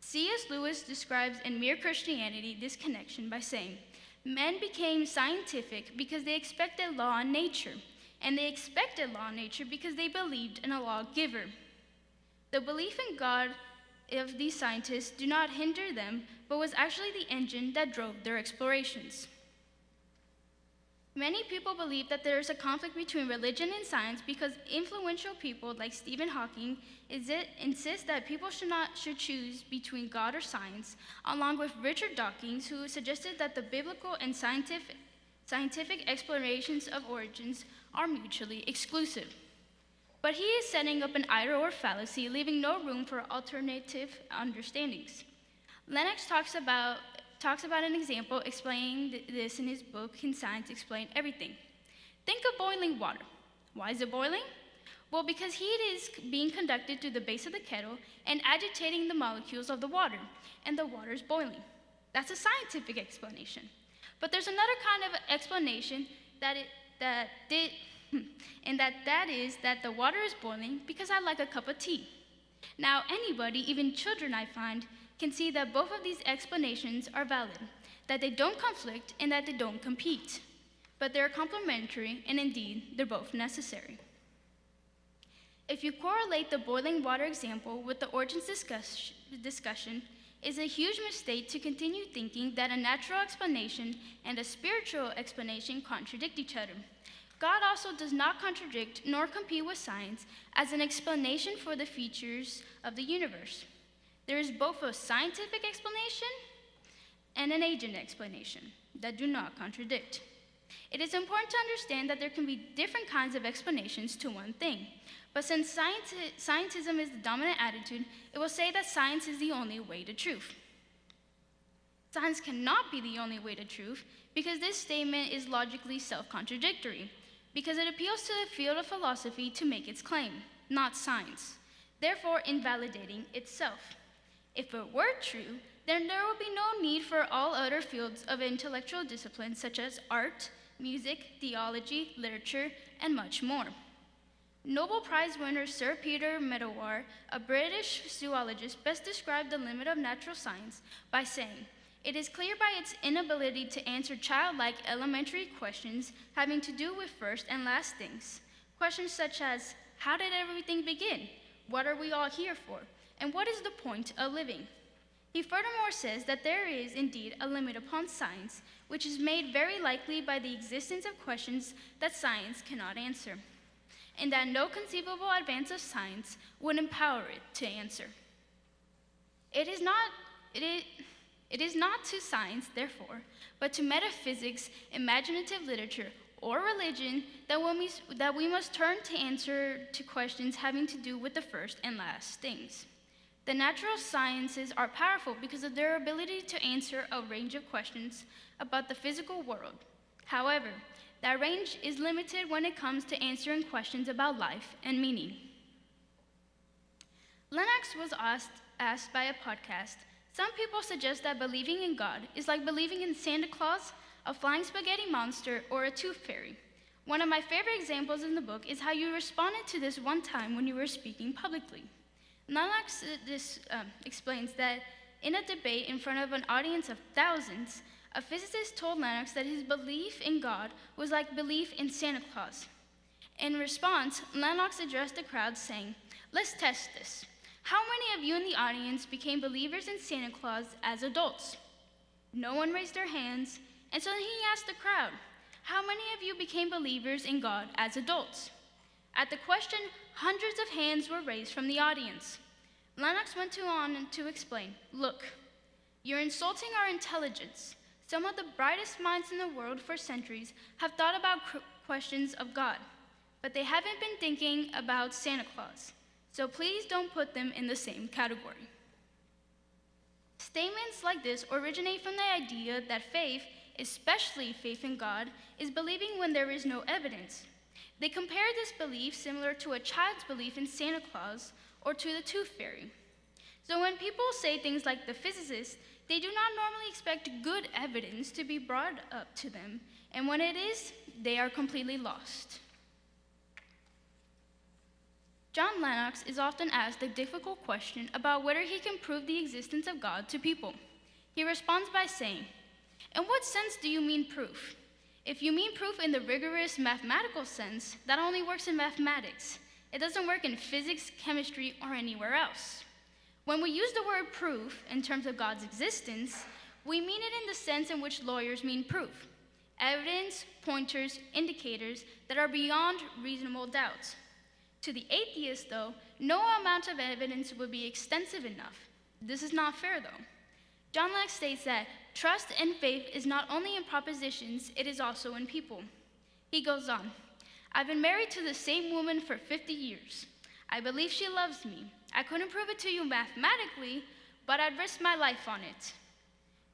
C.S. Lewis describes in Mere Christianity this connection by saying, "Men became scientific because they expected law in nature, and they expected law in nature because they believed in a lawgiver." The belief in God of these scientists do not hinder them, but was actually the engine that drove their explorations. Many people believe that there is a conflict between religion and science because influential people like Stephen Hawking insist that people should choose between God or science, along with Richard Dawkins, who suggested that the biblical and scientific explanations of origins are mutually exclusive. But he is setting up an either or fallacy, leaving no room for alternative understandings. Lennox talks about an example explaining this in his book, Can Science Explain Everything? Think of boiling water. Why is it boiling? Well, because heat is being conducted through the base of the kettle and agitating the molecules of the water, and the water is boiling. That's a scientific explanation. But there's another kind of explanation that is that the water is boiling because I like a cup of tea. Now, anybody, even children I find, can see that both of these explanations are valid, that they don't conflict and that they don't compete, but they're complementary and indeed they're both necessary. If you correlate the boiling water example with the origins discussion, it's a huge mistake to continue thinking that a natural explanation and a spiritual explanation contradict each other. God also does not contradict nor compete with science as an explanation for the features of the universe. There is both a scientific explanation and an agent explanation that do not contradict. It is important to understand that there can be different kinds of explanations to one thing. But since scientism is the dominant attitude, it will say that science is the only way to truth. Science cannot be the only way to truth because this statement is logically self-contradictory, because it appeals to the field of philosophy to make its claim, not science, therefore invalidating itself. If it were true, then there would be no need for all other fields of intellectual disciplines such as art, music, theology, literature, and much more. Nobel Prize winner Sir Peter Medawar, a British zoologist, best described the limit of natural science by saying, "It is clear by its inability to answer childlike elementary questions having to do with first and last things. Questions such as, how did everything begin? What are we all here for? And what is the point of living?" He furthermore says that there is indeed a limit upon science, which is made very likely by the existence of questions that science cannot answer, and that no conceivable advance of science would empower it to answer. It is not to science, therefore, but to metaphysics, imaginative literature, or religion that we must turn to answer to questions having to do with the first and last things. The natural sciences are powerful because of their ability to answer a range of questions about the physical world. However, that range is limited when it comes to answering questions about life and meaning. Lennox was asked by a podcast, "Some people suggest that believing in God is like believing in Santa Claus, a flying spaghetti monster, or a tooth fairy. One of my favorite examples in the book is how you responded to this one time when you were speaking publicly." Lennox explains that in a debate in front of an audience of thousands, a physicist told Lennox that his belief in God was like belief in Santa Claus. In response, Lennox addressed the crowd saying, "Let's test this. How many of you in the audience became believers in Santa Claus as adults?" No one raised their hands, and so then he asked the crowd, "How many of you became believers in God as adults?" At the question, hundreds of hands were raised from the audience. Lennox went on to explain, "Look, you're insulting our intelligence. Some of the brightest minds in the world for centuries have thought about questions of God, but they haven't been thinking about Santa Claus, so please don't put them in the same category." Statements like this originate from the idea that faith, especially faith in God, is believing when there is no evidence. They compare this belief similar to a child's belief in Santa Claus or to the tooth fairy. So when people say things like the physicist, they do not normally expect good evidence to be brought up to them, and when it is, they are completely lost. John Lennox is often asked a difficult question about whether he can prove the existence of God to people. He responds by saying, "In what sense do you mean proof? If you mean proof in the rigorous mathematical sense, that only works in mathematics. It doesn't work in physics, chemistry, or anywhere else. When we use the word proof in terms of God's existence, we mean it in the sense in which lawyers mean proof: evidence, pointers, indicators that are beyond reasonable doubt. To the atheist, though, no amount of evidence would be extensive enough. This is not fair, though." John Lennox states that trust and faith is not only in propositions, it is also in people. He goes on, "I've been married to the same woman for 50 years. I believe she loves me. I couldn't prove it to you mathematically, but I'd risk my life on it.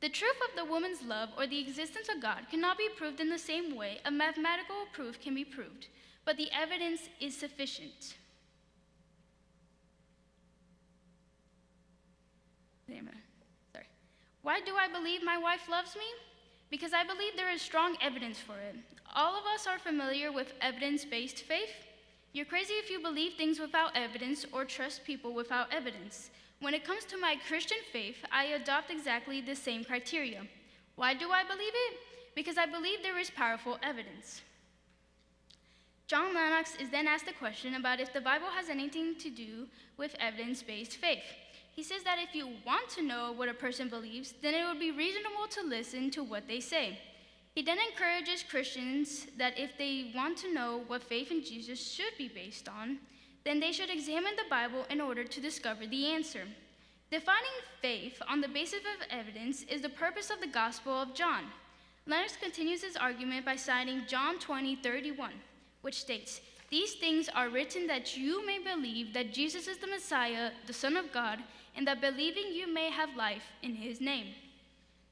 The truth of the woman's love or the existence of God cannot be proved in the same way a mathematical proof can be proved, but the evidence is sufficient." Why do I believe my wife loves me? Because I believe there is strong evidence for it. All of us are familiar with evidence-based faith. You're crazy if you believe things without evidence or trust people without evidence. When it comes to my Christian faith, I adopt exactly the same criteria. Why do I believe it? Because I believe there is powerful evidence. John Lennox is then asked a question about if the Bible has anything to do with evidence-based faith. He says that if you want to know what a person believes, then it would be reasonable to listen to what they say. He then encourages Christians that if they want to know what faith in Jesus should be based on, then they should examine the Bible in order to discover the answer. Defining faith on the basis of evidence is the purpose of the Gospel of John. Lennox continues his argument by citing John 20:31, which states, "These things are written that you may believe that Jesus is the Messiah, the Son of God, and that believing you may have life in his name."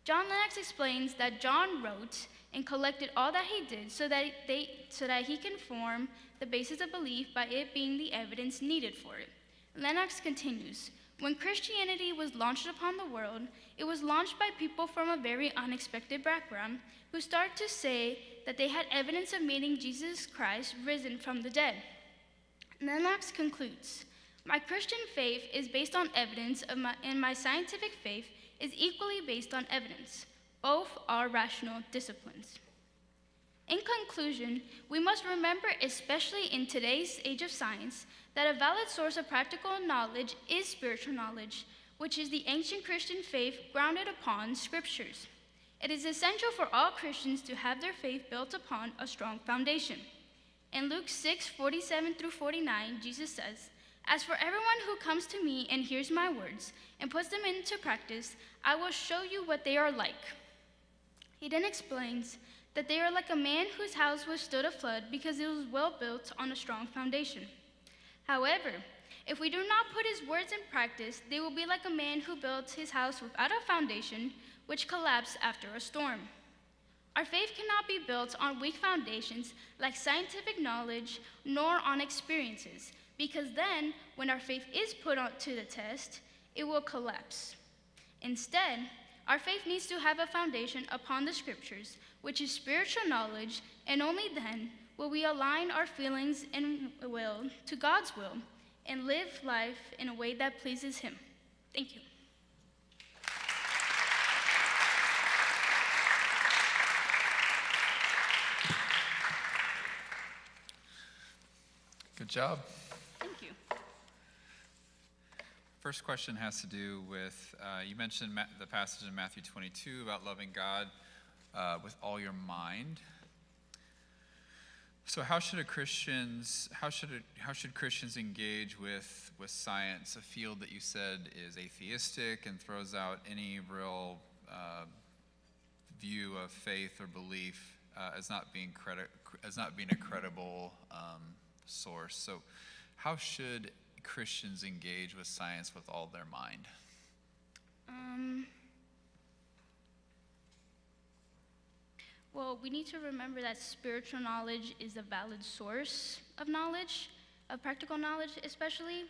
John Lennox explains that John wrote and collected all that he did so that he can form the basis of belief by it being the evidence needed for it. Lennox continues, "When Christianity was launched upon the world, it was launched by people from a very unexpected background who started to say that they had evidence of meeting Jesus Christ risen from the dead." Lennox concludes, "My Christian faith is based on evidence, and my scientific faith is equally based on evidence. Both are rational disciplines." In conclusion, we must remember, especially in today's age of science, that a valid source of practical knowledge is spiritual knowledge, which is the ancient Christian faith grounded upon scriptures. It is essential for all Christians to have their faith built upon a strong foundation. In Luke 6:47 through 49, Jesus says, "As for everyone who comes to me and hears my words and puts them into practice, I will show you what they are like." He then explains that they are like a man whose house withstood a flood because it was well built on a strong foundation. However, if we do not put his words in practice, they will be like a man who built his house without a foundation, which collapsed after a storm. Our faith cannot be built on weak foundations like scientific knowledge, nor on experiences, because then, when our faith is put to the test, it will collapse. Instead, our faith needs to have a foundation upon the scriptures, which is spiritual knowledge, and only then will we align our feelings and will to God's will and live life in a way that pleases him. Thank you. Good job. Thank you. First question has to do with, you mentioned the passage in Matthew 22 about loving God with all your mind. So how should Christians engage with science, a field that you said is atheistic and throws out any real view of faith or belief as not being a credible source? So how should Christians engage with science with all their mind? Well, we need to remember that spiritual knowledge is a valid source of knowledge, of practical knowledge especially,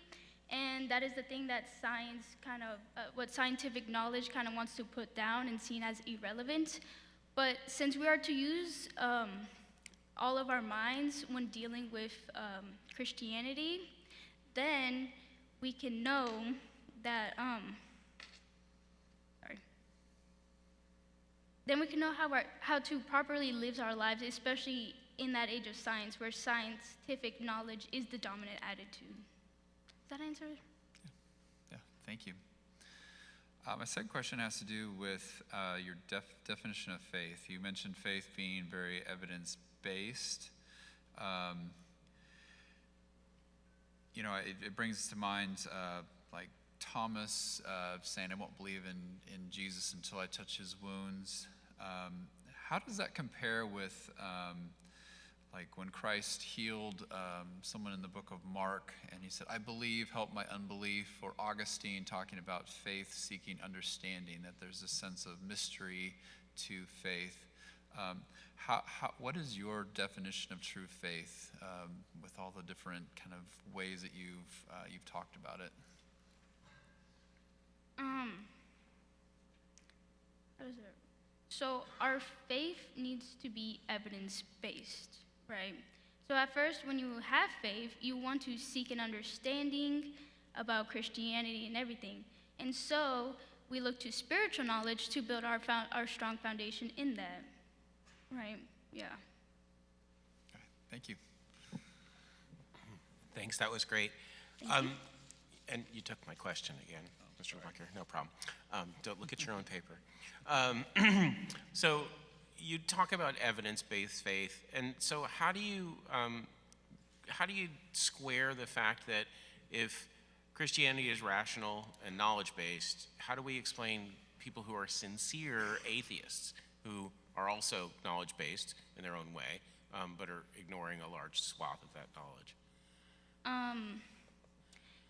and that is the thing that science what scientific knowledge kind of wants to put down and seen as irrelevant. But since we are to use all of our minds when dealing with Christianity, then we can know that, then we can know how to properly live our lives, especially in that age of science where scientific knowledge is the dominant attitude. Does that answer? Yeah, thank you. My second question has to do with your definition of faith. You mentioned faith being very evidence-based. It brings to mind like Thomas saying, "I won't believe in Jesus until I touch his wounds." How does that compare with like when Christ healed someone in the book of Mark and he said, "I believe, help my unbelief," or Augustine talking about faith seeking understanding, that there's a sense of mystery to faith. What is your definition of true faith with all the different kind of ways that you've talked about it? So our faith needs to be evidence-based, right? So at first, when you have faith, you want to seek an understanding about Christianity and everything. And so we look to spiritual knowledge to build our strong foundation in that. Right? Yeah. Okay, thank you. Thanks, that was great. Thank you. And you took my question again, Mr. Walker, no problem. Don't look at your own paper. So you talk about evidence-based faith, and so how do you square the fact that if Christianity is rational and knowledge-based, how do we explain people who are sincere atheists, who are also knowledge-based in their own way, but are ignoring a large swath of that knowledge?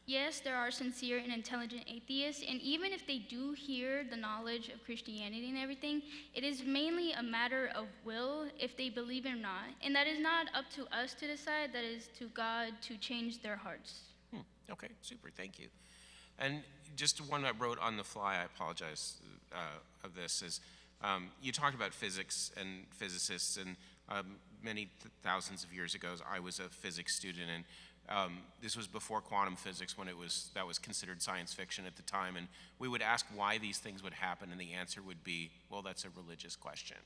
Yes, there are sincere and intelligent atheists, and even if they do hear the knowledge of Christianity and everything, it is mainly a matter of will if they believe it or not. And that is not up to us to decide, that is to God to change their hearts. Okay, super, thank you. And just one I wrote on the fly, I apologize of this, is you talked about physics and physicists, and many thousands of years ago, I was a physics student, and this was before quantum physics, when that was considered science fiction at the time, and we would ask why these things would happen, and the answer would be, well, that's a religious question.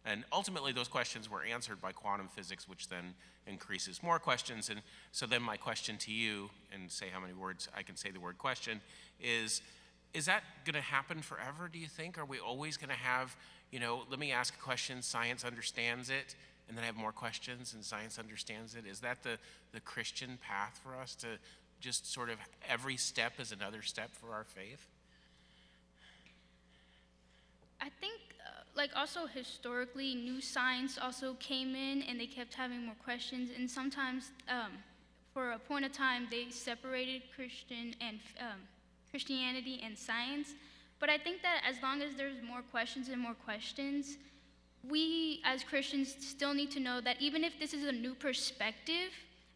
And ultimately, those questions were answered by quantum physics, which then increases more questions. And so then my question to you, and say how many words I can say the word question, is that going to happen forever, do you think? Are we always going to have, let me ask a question, science understands it, and then I have more questions and science understands it? Is that the Christian path for us, to just sort of every step is another step for our faith? I think, also historically, new science also came in, and they kept having more questions. And sometimes, for a point of time, they separated Christianity and science. But I think that as long as there's more questions and more questions, we as Christians still need to know that even if this is a new perspective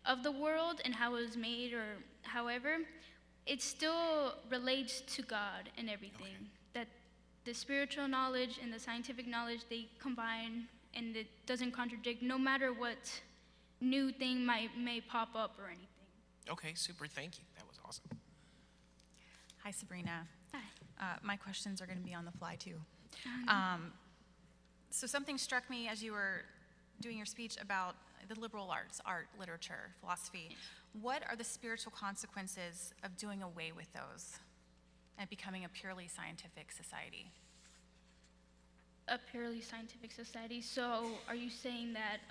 of the world and how it was made, or however, it still relates to God and everything. Okay. That the spiritual knowledge and the scientific knowledge, they combine, and it doesn't contradict no matter what new thing may pop up or anything. Okay, super, thank you. That was awesome. Hi, Sabrina. Hi. My questions are going to be on the fly, too. So something struck me as you were doing your speech about the liberal arts, art, literature, philosophy. What are the spiritual consequences of doing away with those and becoming a purely scientific society? A purely scientific society. So are you saying that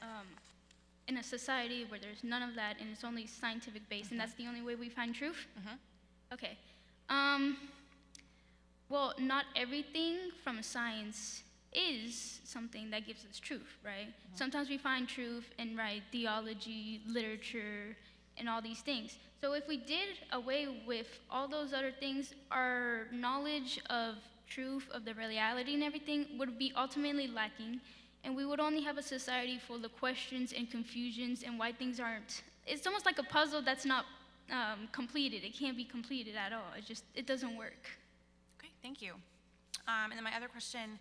in a society where there's none of that and it's only scientific based, and that's the only way we find truth? Okay. Well, not everything from science is something that gives us truth, right? Sometimes we find truth in, theology, literature, and all these things. So if we did away with all those other things, our knowledge of truth, of the reality and everything, would be ultimately lacking, and we would only have a society full of questions and confusions and why things aren't. It's almost like a puzzle that's not completed. It can't be completed at all. It doesn't work. Okay, thank you. And then my other question,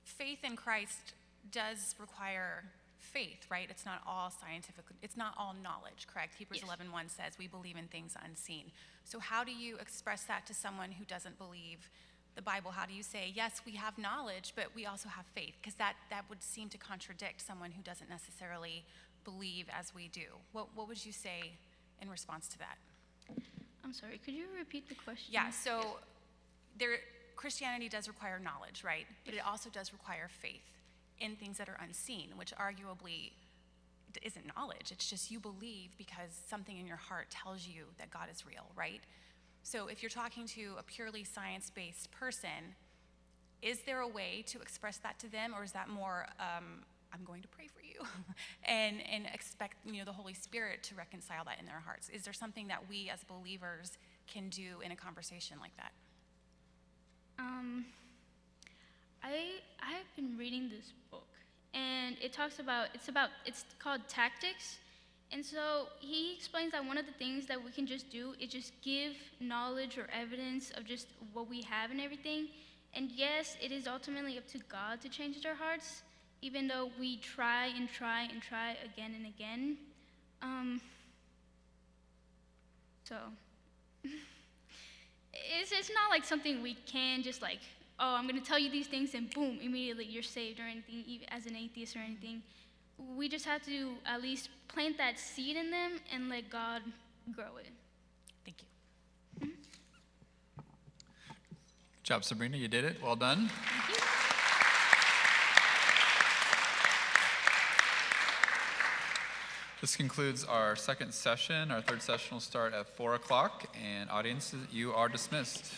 faith in Christ does require faith, right? It's not all scientific, it's not all knowledge, correct? Hebrews 11:1 says we believe in things unseen. So how do you express that to someone who doesn't believe the Bible? How do you say, yes, we have knowledge, but we also have faith? Because that would seem to contradict someone who doesn't necessarily believe as we do. What would you say in response to that? I'm sorry, could you repeat the question? Yeah, so Christianity does require knowledge, right? But it also does require faith in things that are unseen, which arguably isn't knowledge. It's just you believe because something in your heart tells you that God is real, right? So if you're talking to a purely science-based person, is there a way to express that to them, or is that more, I'm going to pray for you, and expect the Holy Spirit to reconcile that in their hearts? Is there something that we as believers can do in a conversation like that? I've been reading this book, and it's called Tactics. And so he explains that one of the things that we can just do is just give knowledge or evidence of just what we have and everything. And yes, it is ultimately up to God to change their hearts, even though we try and try and try again and again. So It's not like something we can just like, oh, I'm going to tell you these things and boom, immediately you're saved or anything, even as an atheist or anything. We just have to at least plant that seed in them and let God grow it. Thank you. Good job, Sabrina. You did it. Well done. Thank you. This concludes our second session. Our third session will start at 4 o'clock, and audience, you are dismissed.